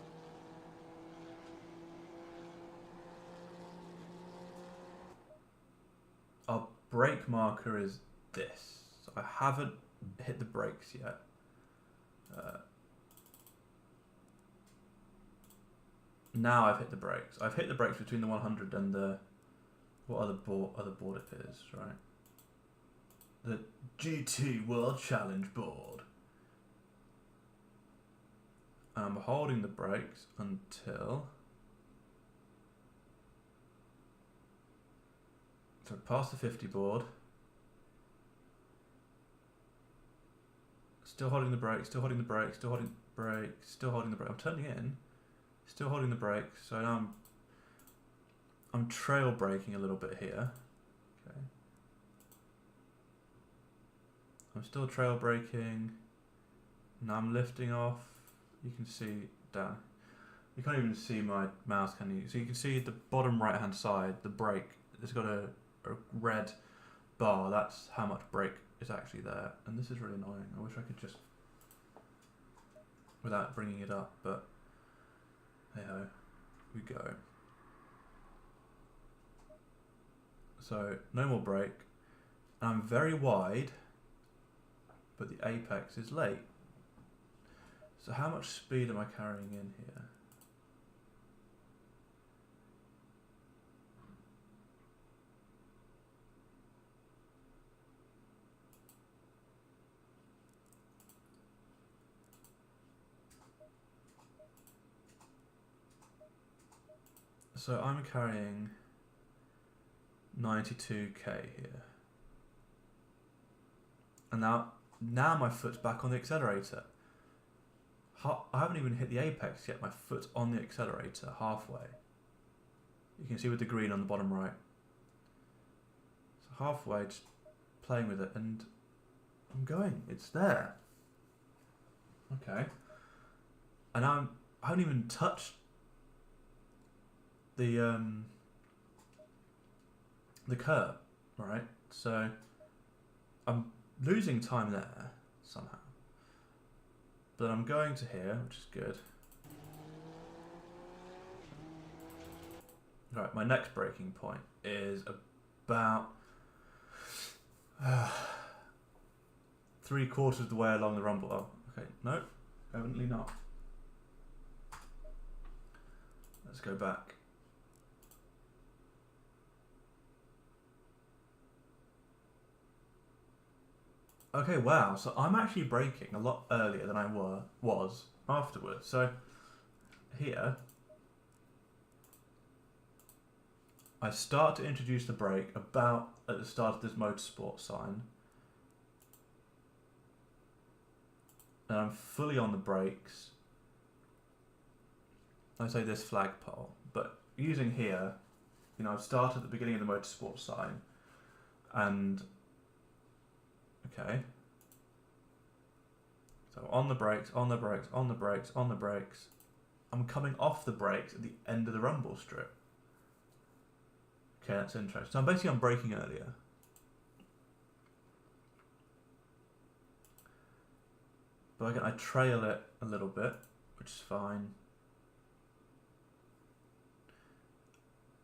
Speaker 1: Our brake marker is this. So I haven't hit the brakes yet. Now I've hit the brakes. I've hit the brakes between the 100 and the... What other board it is, right? The GT World Challenge board. And I'm holding the brakes until... So past the 50 board. Still holding the brake, still holding the brake, still holding the brake, still holding the brake. I'm turning in, still holding the brake. So now I'm trail braking a little bit here. Okay. I'm still trail braking. Now I'm lifting off. You can see down. You can't even see my mouse, can you? So you can see the bottom right hand side, the brake. It's got a red bar. That's how much brake is actually there. And this is really annoying. I wish I could just, without bringing it up, but hey ho, we go. So no more brake. I'm very wide, but the apex is late. So how much speed am I carrying in here? So I'm carrying 92k here. And now my foot's back on the accelerator. I haven't even hit the apex yet. My foot's on the accelerator halfway. You can see with the green on the bottom right. So halfway, just playing with it, and I'm going. It's there. Okay. And I haven't even touched the curb, right? So I'm losing time there somehow. But I'm going to here, which is good. Right, my next braking point is about 3/4 of the way along the rumble. Oh, okay, no, evidently not. Let's go back. Okay, wow, so I'm actually braking a lot earlier than I was afterwards. So here, I start to introduce the brake about at the start of this motorsport sign. And I'm fully on the brakes. I say this flagpole, but using here, you know, I've started at the beginning of the motorsport sign, and okay. So on the brakes, on the brakes, on the brakes, on the brakes. I'm coming off the brakes at the end of the rumble strip. Okay, that's interesting. So I'm braking earlier. But again, I trail it a little bit, which is fine.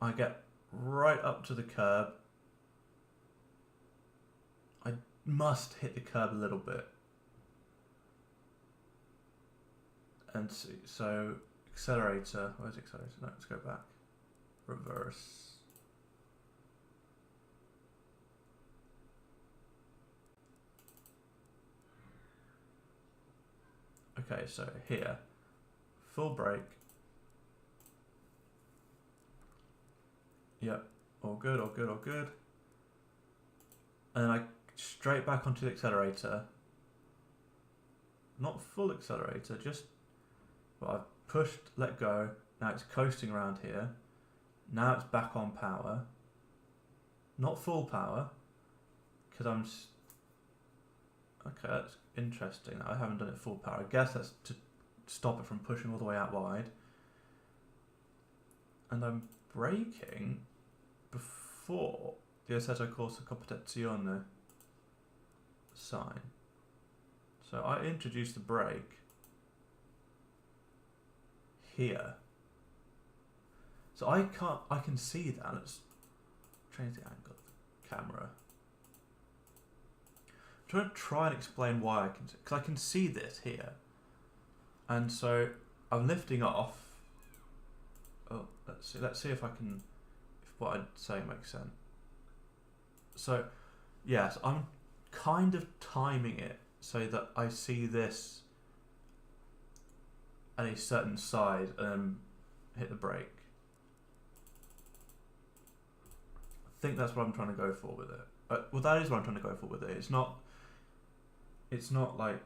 Speaker 1: I get right up to the curb. I must hit the curb a little bit. And so accelerator, where's the accelerator? No, let's go back. Reverse. Okay, so here, full brake. Yep, all good, all good, all good. And then I straight back onto the accelerator. Not full accelerator, just, well, I've pushed, let go. Now it's coasting around here. Now it's back on power. Not full power, because I'm... Okay, that's interesting. I haven't done it full power. I guess that's to stop it from pushing all the way out wide. And I'm braking before the assetto corsa competizione sign. So I introduce the brake here. So I can see that. Let's change the angle of the camera. I'm trying to explain why I can see, because I can see this here. And so I'm lifting off. Oh, let's see if I can, if what I'd say makes sense. So, yes, I'm kind of timing it so that I see this at a certain side and then hit the brake. think that's what I'm trying to go for with it. Well, that is what I'm trying to go for with it. It's not like,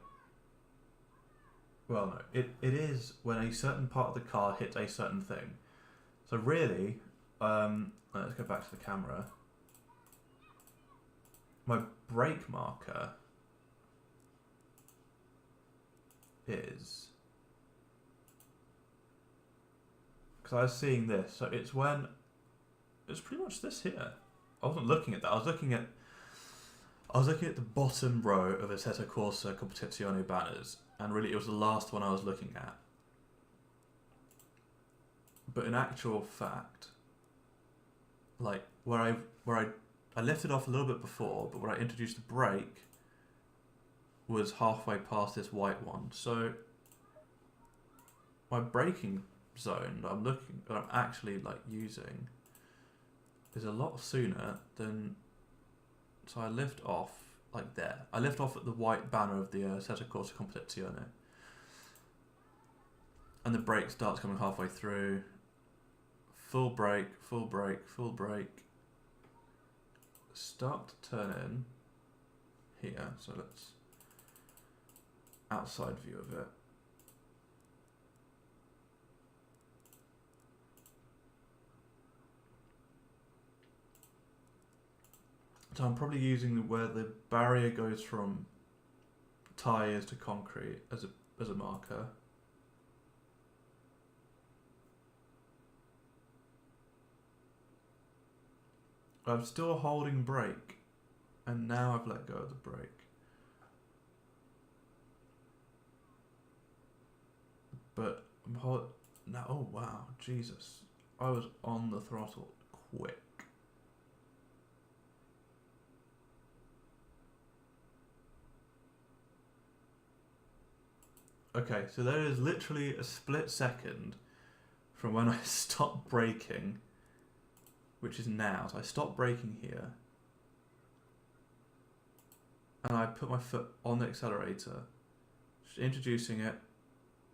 Speaker 1: well, no, it is when a certain part of the car hits a certain thing. So really, let's go back to the camera. My brake marker is, because I was seeing this, so it's when, it's pretty much this here. I wasn't looking at that. I was looking at the bottom row of Assetto Corsa Competizione banners, and really it was the last one I was looking at. But in actual fact, like where I lifted off a little bit before, but when I introduced the brake was halfway past this white one. So my braking zone that I'm actually like using is a lot sooner than, so I lift off like there. I lift off at the white banner of the Assetto Corsa Competizione, and the brake starts coming halfway through. Full brake, full brake, full brake. Start to turn in here, so let's outside view of it. So I'm probably using where the barrier goes from tyres to concrete as a marker. I'm still holding brake, and now I've let go of the brake. But I'm now. Oh wow, Jesus! I was on the throttle quick. Okay, so there is literally a split second from when I stopped braking, which is now. So I stopped braking here, and I put my foot on the accelerator, introducing it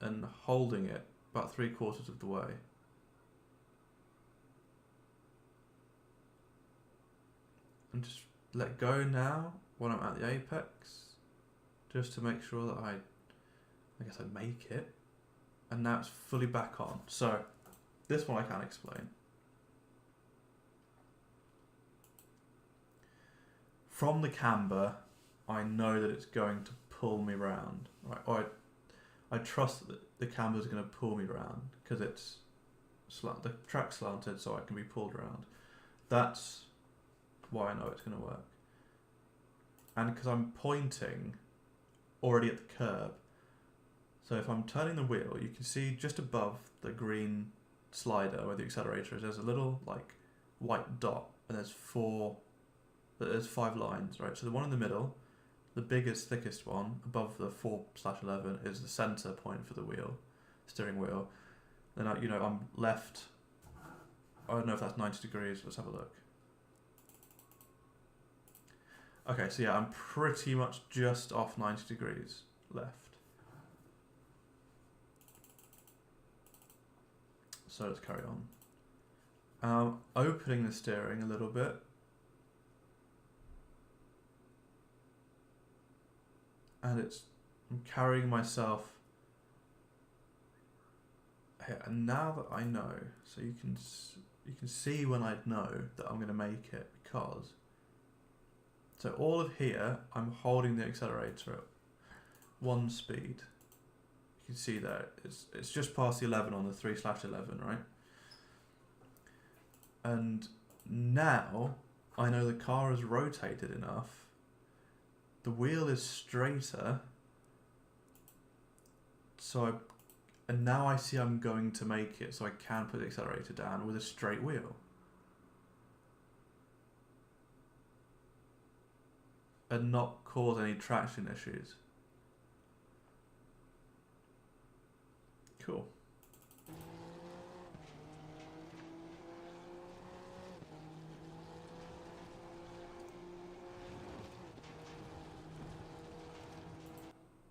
Speaker 1: and holding it about 3/4 of the way. And just let go now when I'm at the apex, just to make sure that I guess I make it. And now it's fully back on. So this one I can explain. From the camber, I know that it's going to pull me round. Right? Or I trust that the camber is going to pull me round because it's the track's slanted, so I can be pulled around. That's why I know it's going to work. And because I'm pointing already at the curb, so if I'm turning the wheel, you can see just above the green slider where the accelerator is, there's a little like white dot, and there's 5 lines, right? So the one in the middle, the biggest, thickest one above the 4/11 is the center point for the wheel, steering wheel. Then I'm left. I don't know if that's 90 degrees. Let's have a look. Okay, so yeah, I'm pretty much just off 90 degrees left. So let's carry on. Opening the steering a little bit. And I'm carrying myself here. And now that I know, so you can see when I know that I'm going to make it, because so all of here, I'm holding the accelerator at 1 speed. You can see there, it's just past the 11 on the 3/11, right? And now I know the car has rotated enough. The wheel is straighter. And now I see I'm going to make it, so I can put the accelerator down with a straight wheel. And not cause any traction issues. Cool.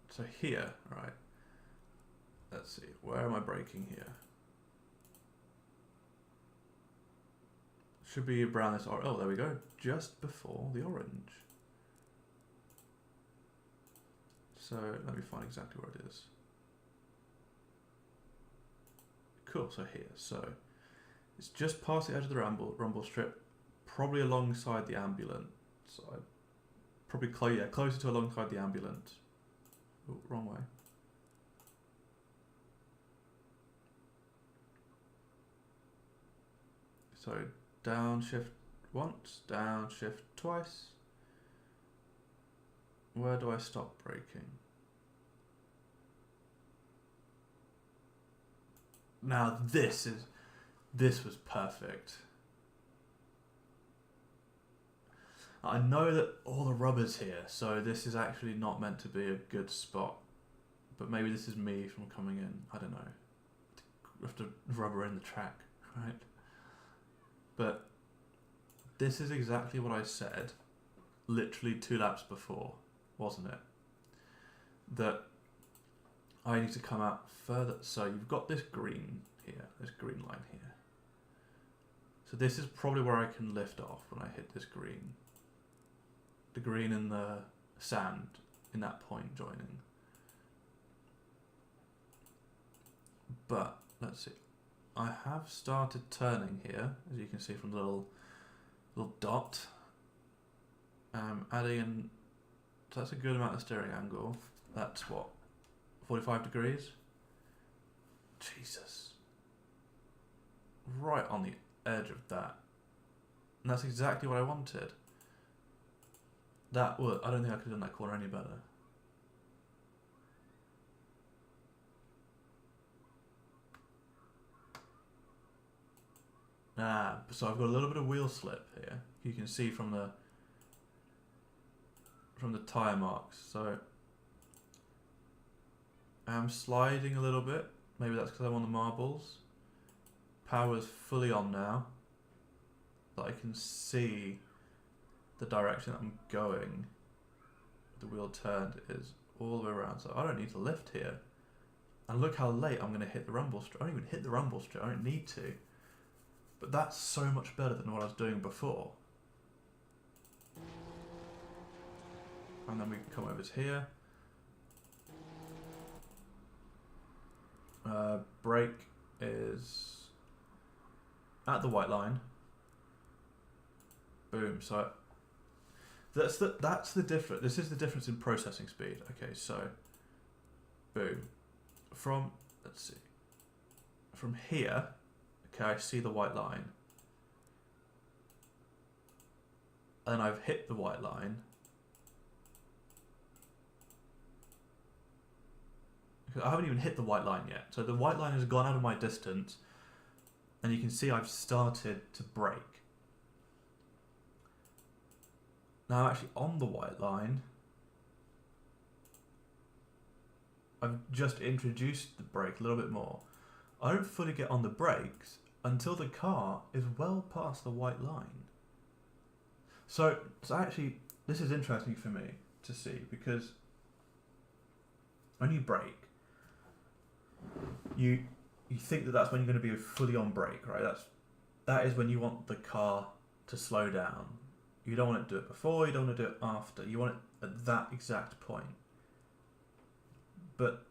Speaker 1: So here, right, let's see, where am I braking here? Should be around this, oh there we go, just before the orange. So let me find exactly where it is. Cool, so here, so it's just past the edge of the rumble strip, probably alongside the ambulance side. Probably closer to alongside the ambulance. Oh, wrong way. So downshift once, downshift twice. Where do I stop braking? Now this was perfect. I know that all the rubber's here, so this is actually not meant to be a good spot. But maybe this is me from coming in. I don't know. We have to rubber in the track, right? But this is exactly what I said literally 2 laps before, wasn't it? That I need to come out further. So you've got this green here, this green line here. So this is probably where I can lift off when I hit this green. The green and the sand in that point joining. But let's see. I have started turning here, as you can see from the little dot. Adding in, so that's a good amount of steering angle. That's what, 45 degrees? Jesus. Right on the edge of that. And that's exactly what I wanted. That would, I don't think I could have done that corner any better. So I've got a little bit of wheel slip here. You can see from the tyre marks. So I'm sliding a little bit. Maybe that's because I'm on the marbles. Power's fully on now. That I can see the direction that I'm going. The wheel turned is all the way around. So I don't need to lift here. And look how late I'm going to hit the rumble strip. I don't even hit the rumble strip. I don't need to. But that's so much better than what I was doing before. And then we can come over to here. Brake is at the white line. Boom. So that's the difference. This is the difference in processing speed. Okay, so boom. From, let's see. From here, okay, I see the white line. And I've hit the white line. I haven't even hit the white line yet. So the white line has gone out of my distance. And you can see I've started to brake. Now I'm actually on the white line. I've just introduced the brake a little bit more. I don't fully get on the brakes until the car is well past the white line. So actually, this is interesting for me to see, because when you brake, you think that that's when you're going to be fully on brake, right? That is when you want the car to slow down. You don't want to do it before, you don't want to do it after. You want it at that exact point. But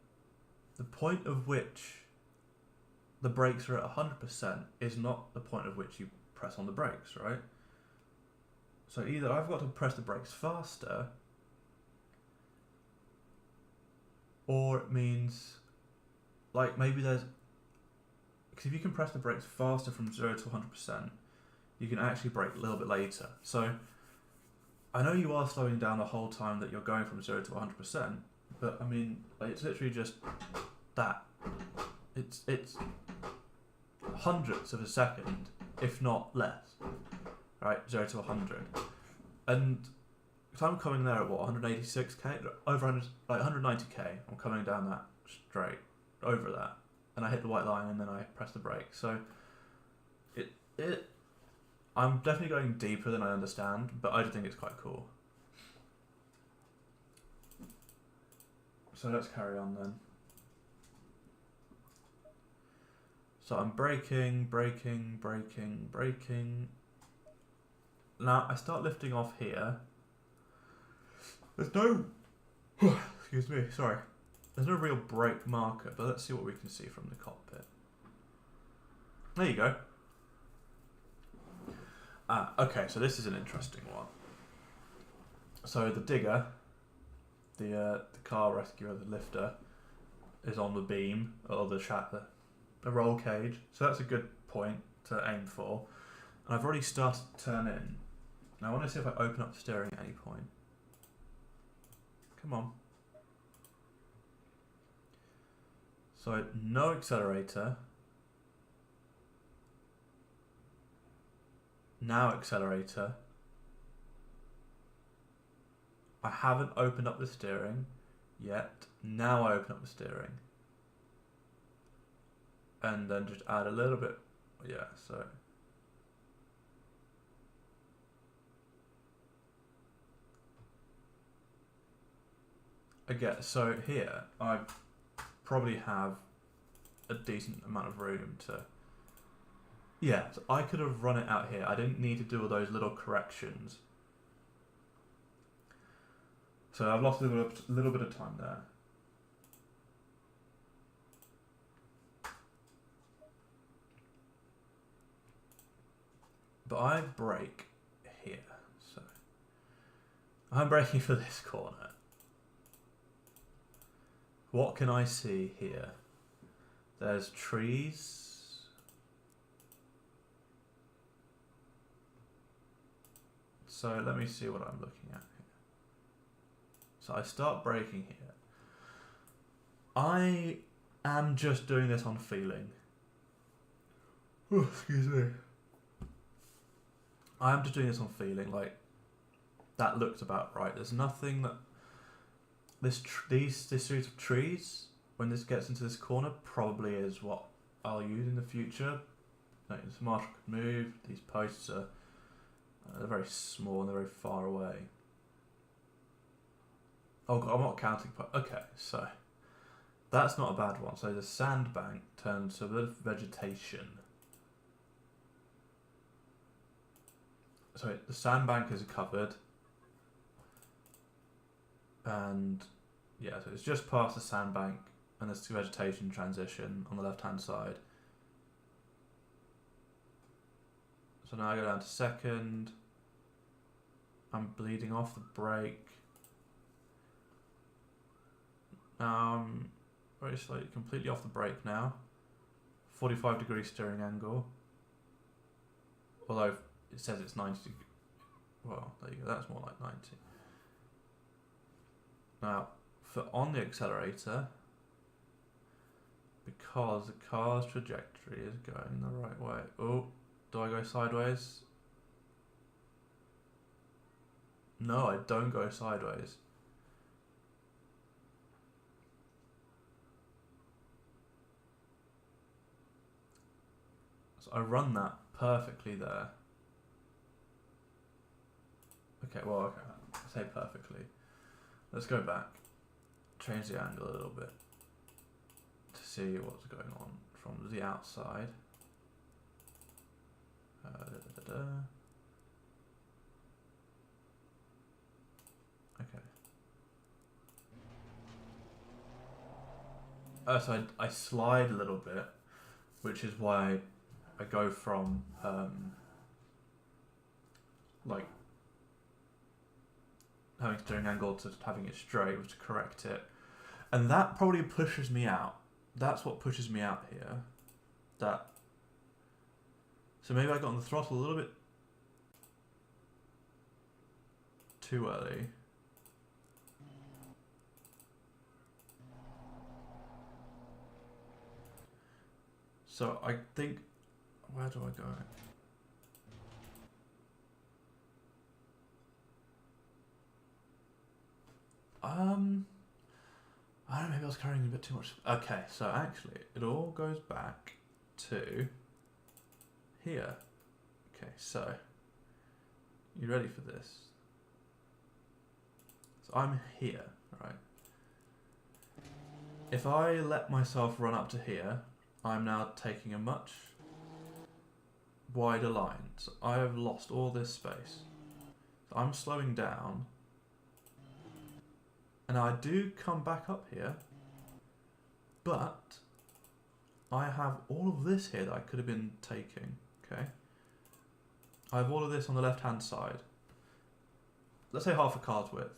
Speaker 1: the point of which the brakes are at 100% is not the point at which you press on the brakes, right? So either I've got to press the brakes faster, or it means, like, maybe there's, because if you can press the brakes faster from 0 to 100%, you can actually brake a little bit later. So I know you are slowing down the whole time that you're going from 0 to 100%, but I mean, like, it's literally just that. It's hundredths of a second, if not less, right? 0 to 100. And so I'm coming there at what, 186k? Over 100, like 190k. I'm coming down that straight, over that. And I hit the white line and then I press the brake. So I'm definitely going deeper than I understand, but I just think it's quite cool. So let's carry on then. So I'm braking, braking, braking, braking. Now I start lifting off here. There's no... excuse me, sorry. There's no real brake marker, but let's see what we can see from the cockpit. There you go. Okay, so this is an interesting one. So the digger, the car rescuer, the lifter, is on the beam, or the roll cage. So that's a good point to aim for. And I've already started to turn in. Now I want to see if I open up the steering at any point. Come on. So no accelerator. Now accelerator. I haven't opened up the steering yet. Now I open up the steering. And then just add a little bit. Yeah, so. Again, so here I probably have a decent amount of room to... Yeah, so I could have run it out here. I didn't need to do all those little corrections. So I've lost a little bit of time there. But I brake here, so I'm braking for this corner. What can I see here? There's trees. So let me see what I'm looking at here. So I start braking here. I am just doing this on feeling. Oh, excuse me. I am just doing this on feeling, like, that looks about right. There's nothing that... This series of trees, when this gets into this corner, probably is what I'll use in the future. Like, this marshal could move. These posts are they're very small and they're very far away. Oh god, I'm not counting. Okay, so that's not a bad one. So the sandbank turns to a bit of vegetation. So the sandbank is covered. And yeah, so it's just past the sandbank and there's vegetation transition on the left hand side. So now I go down to second. I'm bleeding off the brake. Now I'm very slightly completely off the brake now. 45-degree steering angle. Although it says it's 90 degrees. Well, there you go, that's more like 90. Now, for on the accelerator, because the car's trajectory is going the right way. Oh, do I go sideways? No, I don't go sideways. So I run that perfectly there. Okay, well, okay, I say perfectly. Let's go back, change the angle a little bit to see what's going on from the outside. Okay. So I slide a little bit, which is why I go from like having steering angle to having it straight, was to correct it, and that probably pushes me out. That's what pushes me out here. That. So maybe I got on the throttle a little bit too early. So I think, where do I go? I don't know, maybe I was carrying a bit too much. Okay, so actually, it all goes back to here. Okay, so, you ready for this? So I'm here, right? If I let myself run up to here, I'm now taking a much wider lines, I have lost all this space. So I'm slowing down. And I do come back up here, but I have all of this here that I could have been taking, okay? I have all of this on the left-hand side. Let's say half a car's width.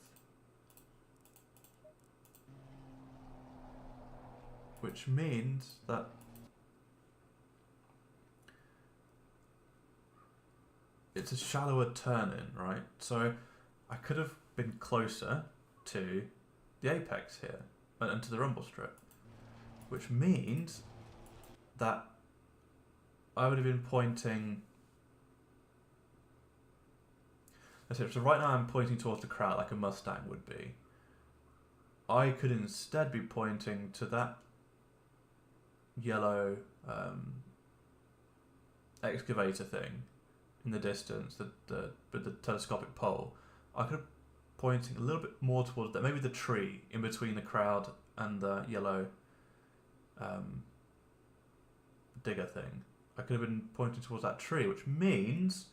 Speaker 1: Which means that it's a shallower turn-in, right? So I could have been closer to the apex here and to the rumble strip, which means that I would have been pointing. So right now I'm pointing towards the crowd like a Mustang would be. I could instead be pointing to that yellow excavator thing in the distance, with the telescopic pole. I could have pointing a little bit more towards that, maybe the tree in between the crowd and the yellow digger thing. I could have been pointing towards that tree, which means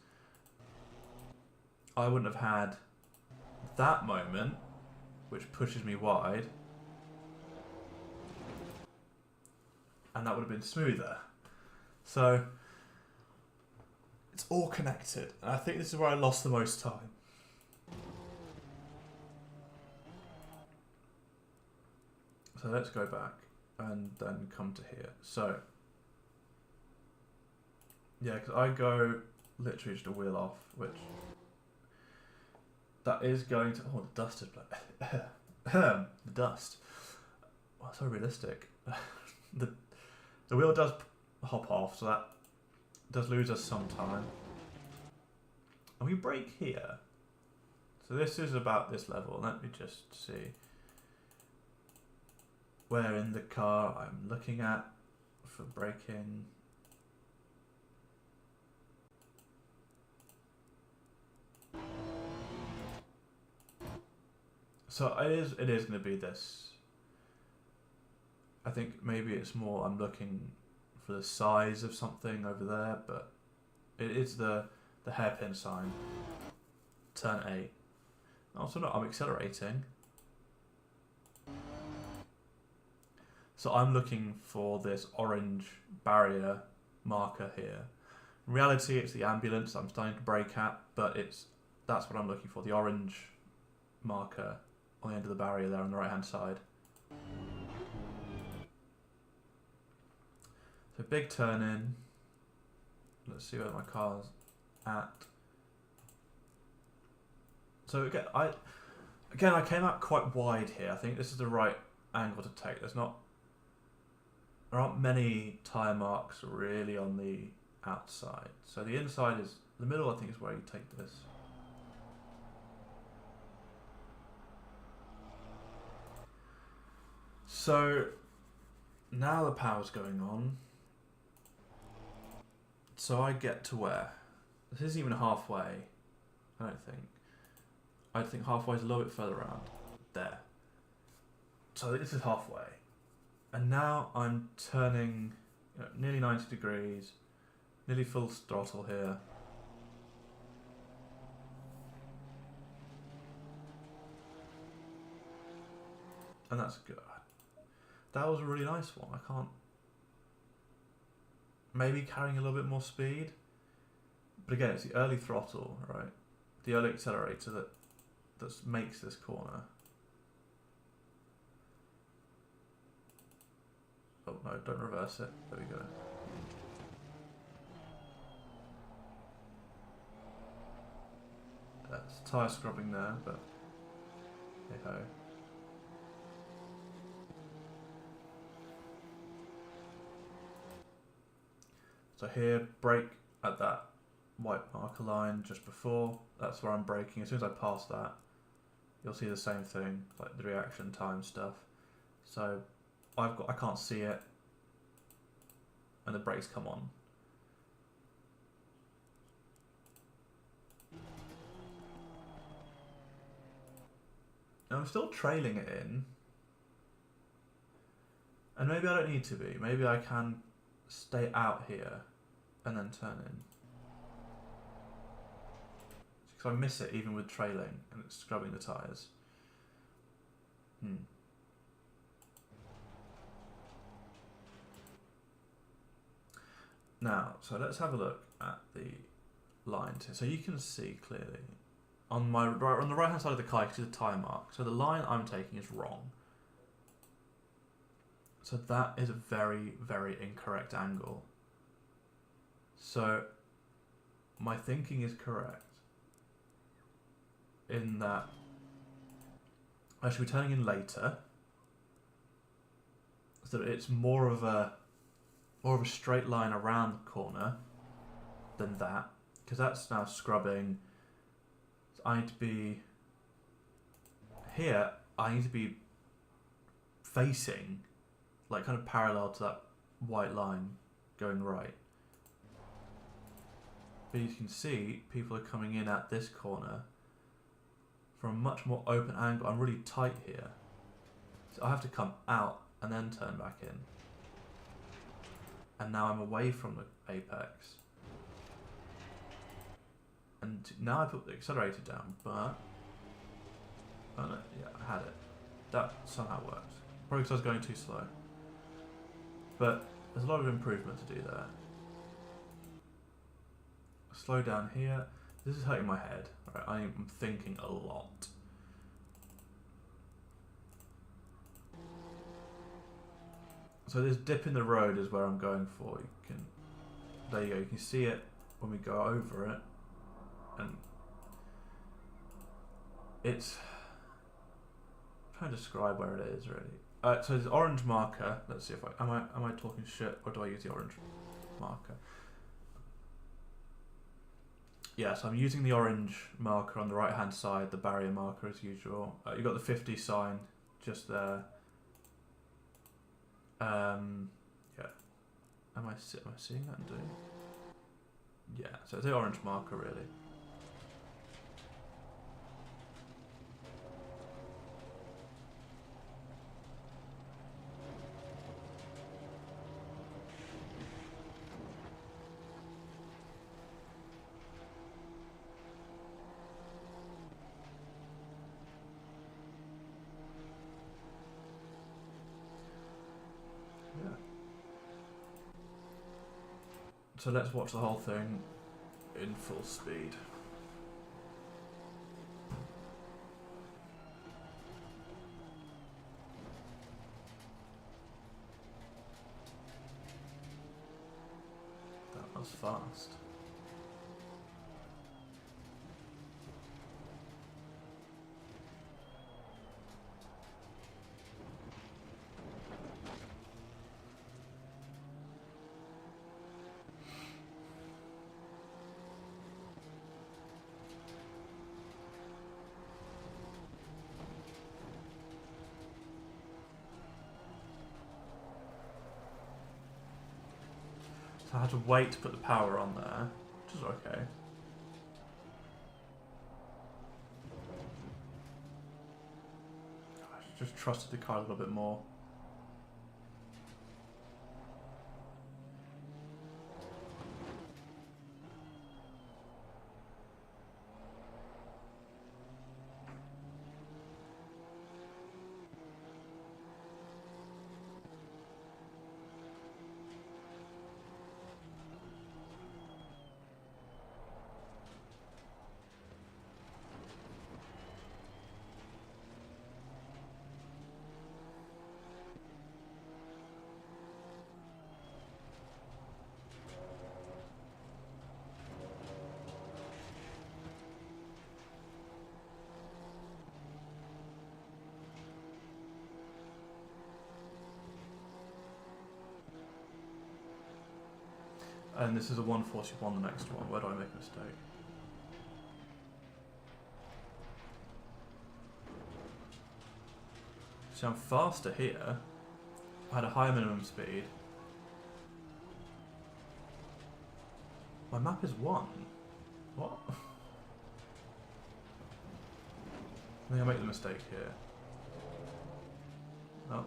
Speaker 1: I wouldn't have had that moment, which pushes me wide, and that would have been smoother. So it's all connected, and I think this is where I lost the most time. So let's go back and then come to here. So yeah, because I go literally just a wheel off, which that is going to, oh, the dust is black. The dust. Oh, so realistic. the wheel does hop off, so that does lose us some time. And we brake here. So this is about this level. Let me just see where in the car I'm looking at for braking. So it is going to be this. I think maybe it's more I'm looking for the size of something over there, but it is the hairpin sign. Turn 8. Also, no, I'm accelerating. So I'm looking for this orange barrier marker here. In reality, it's the ambulance I'm starting to brake at, but that's what I'm looking for, the orange marker on the end of the barrier there on the right hand side. So big turn in. Let's see where my car's at. So again, I came out quite wide here. I think this is the right angle to take. There aren't many tyre marks really on the outside. So the inside is, the middle I think is where you take this. So now the power's going on. So I get to where? This isn't even halfway, I don't think. I think halfway is a little bit further around. There. So this is halfway. And now I'm turning nearly 90 degrees, nearly full throttle here. And that's good. That was a really nice one. I can't... Maybe carrying a little bit more speed. But again, it's the early throttle, right? The early accelerator that makes this corner. Oh no, don't reverse it. There we go. That's tyre scrubbing there, but hey ho. So here, brake at that white marker line just before. That's where I'm braking. As soon as I pass that, you'll see the same thing, like the reaction time stuff. So I can't see it, and the brakes come on. And I'm still trailing it in, and maybe I don't need to be. Maybe I can stay out here and then turn in. Because I miss it even with trailing and it's scrubbing the tyres. Now, so let's have a look at the lines here. So you can see clearly on the right hand side of the car, you can see the tyre mark. So the line I'm taking is wrong. So that is a very, very incorrect angle. So my thinking is correct in that I should be turning in later, so that it's more of a straight line around the corner than that, because that's now scrubbing. So I need to be here. I need to be facing, like, kind of parallel to that white line going right. But you can see people are coming in at this corner from a much more open angle. I'm really tight here, so I have to come out and then turn back in. And now I'm away from the apex. And now I put the accelerator down, but oh no, yeah, I had it. That somehow worked. Probably because I was going too slow. But there's a lot of improvement to do there. Slow down here. This is hurting my head. Right, I'm thinking a lot. So this dip in the road is where I'm going for. There you go. You can see it when we go over it, and it's I'm trying to describe where it is really. So there's orange marker. Let's see if am I talking shit, or do I use the orange marker? Yeah, so I'm using the orange marker on the right hand side, the barrier marker as usual. You've got the 50 sign just there. Yeah. Am I seeing that and doing it? Yeah, so it's the orange marker really. So let's watch the whole thing in full speed. That was fast. I had to wait to put the power on there, which is okay. I should just trusted the car a little bit more. And this is a 141, the next one. Where do I make a mistake? So I'm faster here. I had a higher minimum speed. My map is 1. What? I think I make the mistake here. Oh.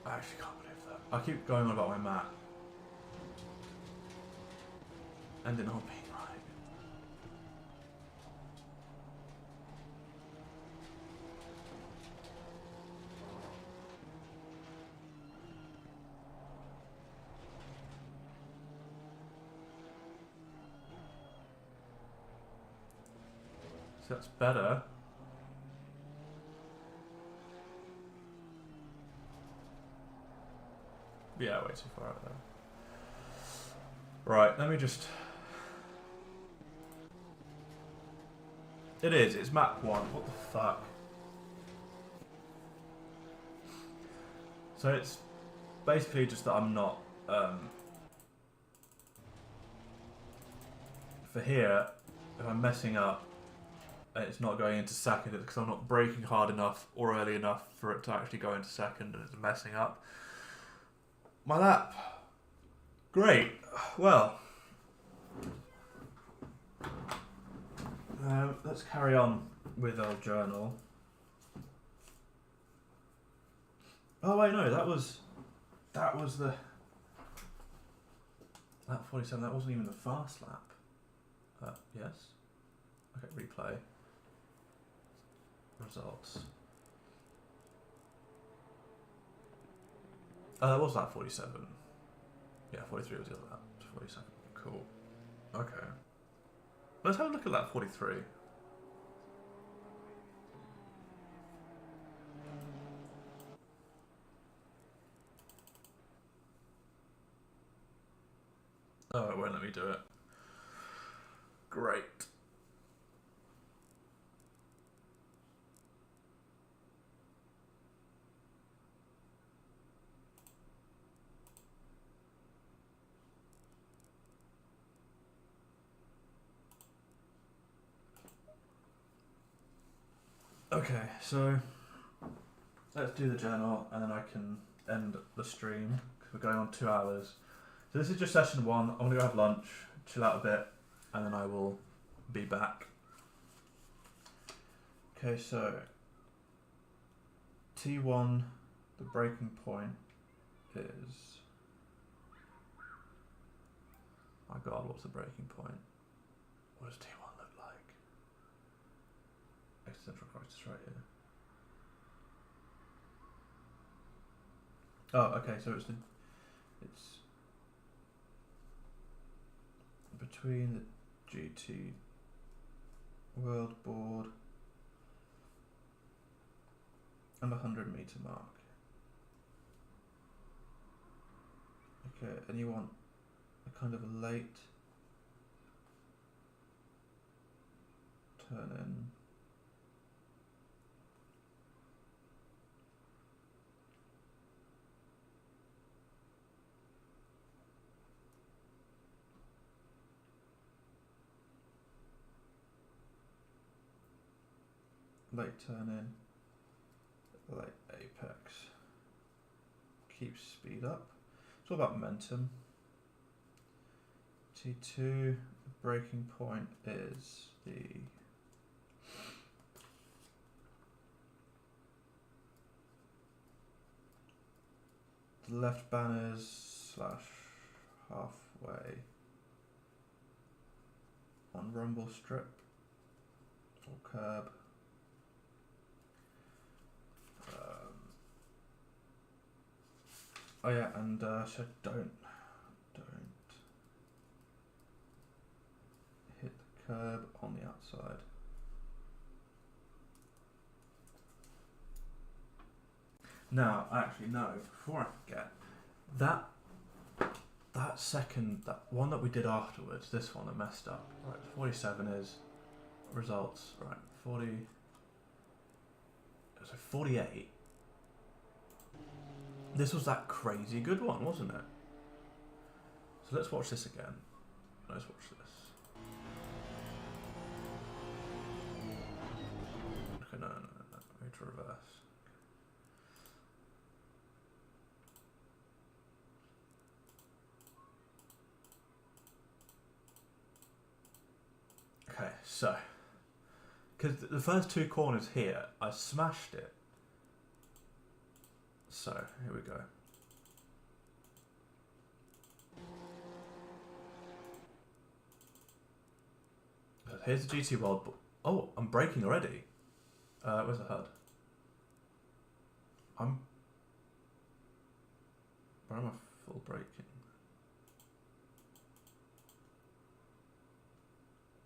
Speaker 1: I actually can't believe that. I keep going on about my map. and it not being right. So that's better. Yeah, way too far out there. Right, let me just... It is, it's map 1. What the fuck? So it's basically just that I'm not... for here, if I'm messing up and it's not going into second, it's because I'm not braking hard enough or early enough for it to actually go into second and it's messing up my lap. Great. Well, let's carry on with our journal. Oh wait, no, that was the lap 47. That wasn't even the fast lap. Yes. Okay, replay. Results. Oh, that was lap 47. Yeah, 43 was the other lap. 47. Cool. Okay. Let's have a look at lap 43. Oh, it won't let me do it. Great. Okay, so let's do the journal and then I can end the stream because we're going on 2 hours. So this is just session 1. I'm going to go have lunch, chill out a bit, and then I will be back. Okay, so T1, the breaking point is... My god, what's the breaking point? What does T1 look like? Existential crisis right here. Oh, okay, so it's between the GT world board and the 100-meter mark. Okay, and you want a kind of a late turn in. Late turn in, late apex. Keep speed up. It's all about momentum. T2, the breaking point is the left banners / halfway on rumble strip or curb. Oh yeah, and so don't hit the curb on the outside. Now, actually, no. Before I forget, that one that we did afterwards, this one that messed up. Right, 47 is results. Right, 40. So 48. This was that crazy good one, wasn't it? So let's watch this again. Let's watch this. Okay, no. I need to reverse. Okay, so because the first 2 corners here, I smashed it. So, here we go. here's the GT World. Oh, I'm braking already. Where's the HUD? Where am I full braking?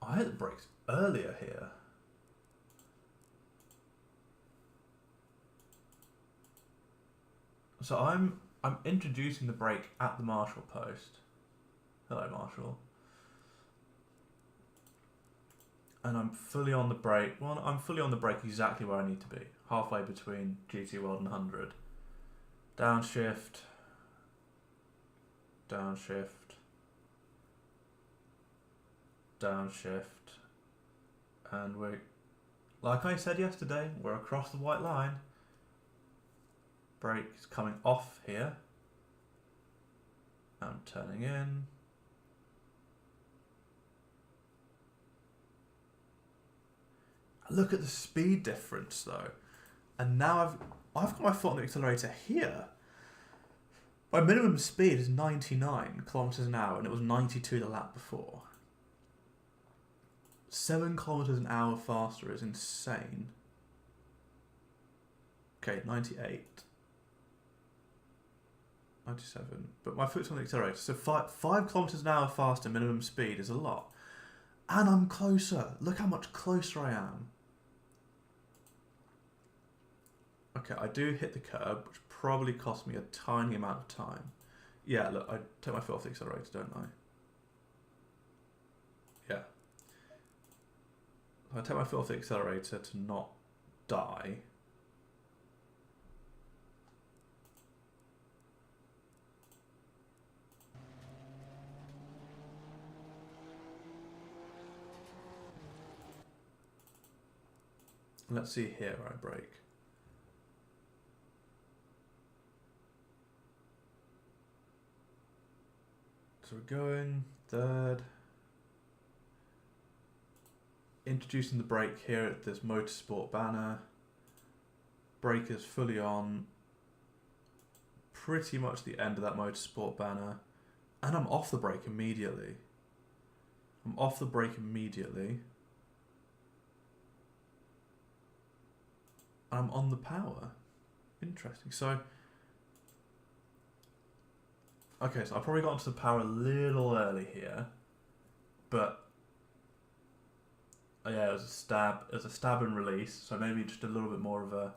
Speaker 1: I hit the brakes earlier here. So I'm introducing the brake at the marshal post. Hello, marshal. And I'm fully on the brake. Well, I'm fully on the brake exactly where I need to be. Halfway between GT World and 100. Downshift. Downshift. Downshift. And we're, like I said yesterday, we're across the white line. Brake is coming off here. I'm turning in. Look at the speed difference though. And now I've got my foot on the accelerator here. My minimum speed is 99 kilometers an hour and it was 92 the lap before. 7 kilometers an hour faster is insane. Okay, 98. 97. But my foot's on the accelerator. So 5 kilometers an hour faster minimum speed is a lot. And I'm closer. Look how much closer I am. Okay, I do hit the curb, which probably cost me a tiny amount of time. Yeah, look, I take my foot off the accelerator, don't I? Yeah. I take my foot off the accelerator to not die. Let's see here where I brake. So we're going third. Introducing the brake here at this motorsport banner. Brake is fully on. Pretty much the end of that motorsport banner. And I'm off the brake immediately. I'm off the brake immediately. I'm on the power. Interesting. So, okay, so I probably got onto the power a little early here, but yeah, it was a stab and release. So maybe just a little bit more of a.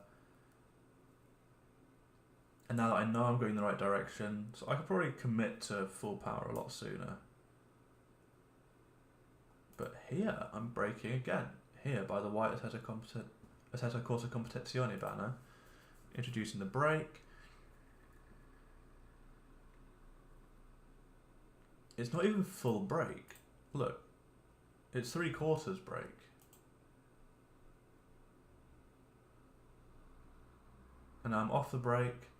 Speaker 1: And now that I know I'm going in the right direction, so I could probably commit to full power a lot sooner. But here I'm braking again. Here by the white Assetto Corsa Competizione banner, introducing the brake. It's not even full brake. Look, it's 3/4 brake. And I'm off the brake,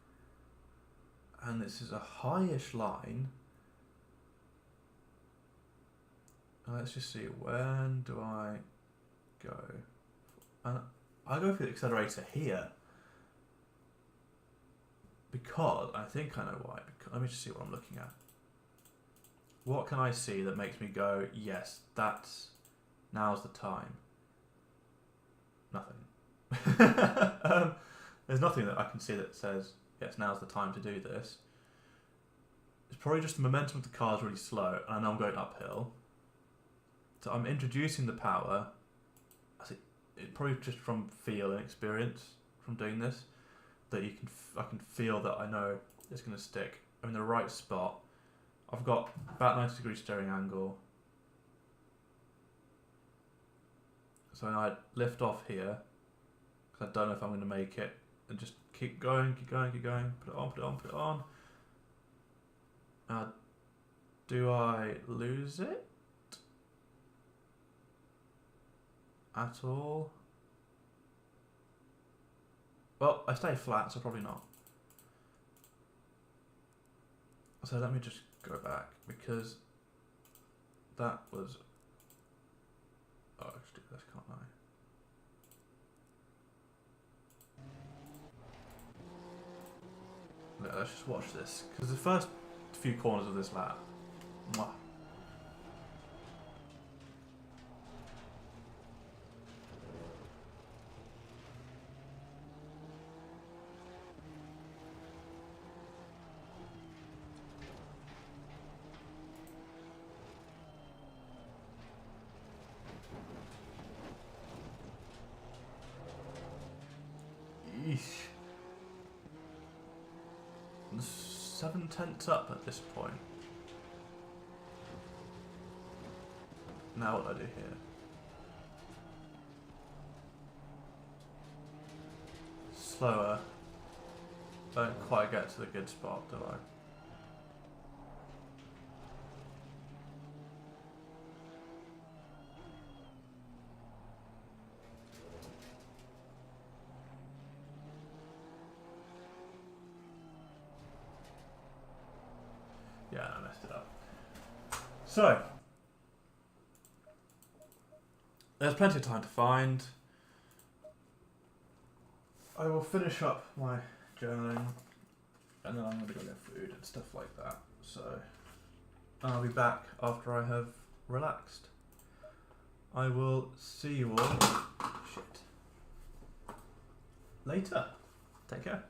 Speaker 1: and this is a highish line. Let's just see, when do I go? And I go for the accelerator here because I think I know why. Let me just see what I'm looking at. What can I see that makes me go, yes, now's the time? Nothing. There's nothing that I can see that says, yes, now's the time to do this. It's probably just the momentum of the car is really slow, and I know I'm going uphill. So I'm introducing the power. I think it probably just from feel and experience from doing this, that I can feel that I know it's going to stick. I'm in the right spot. I've got about 90-degree steering angle. So I lift off here, because I don't know if I'm going to make it, and just keep going, keep going, keep going. Put it on, put it on, put it on. Do I lose it at all? Well, I stay flat, so probably not. So let me just go back, because that was... Oh, I should do this, can't I? Look, let's just watch this, because the first few corners of this lap... Mwah. Sheesh. 7/10 up at this point. Now what do I do here? Slower. Don't quite get to the good spot, do I? Yeah, I messed it up. So, there's plenty of time to find. I will finish up my journaling and then I'm going to go get food and stuff like that. So, I'll be back after I have relaxed. I will see you all later. Take care.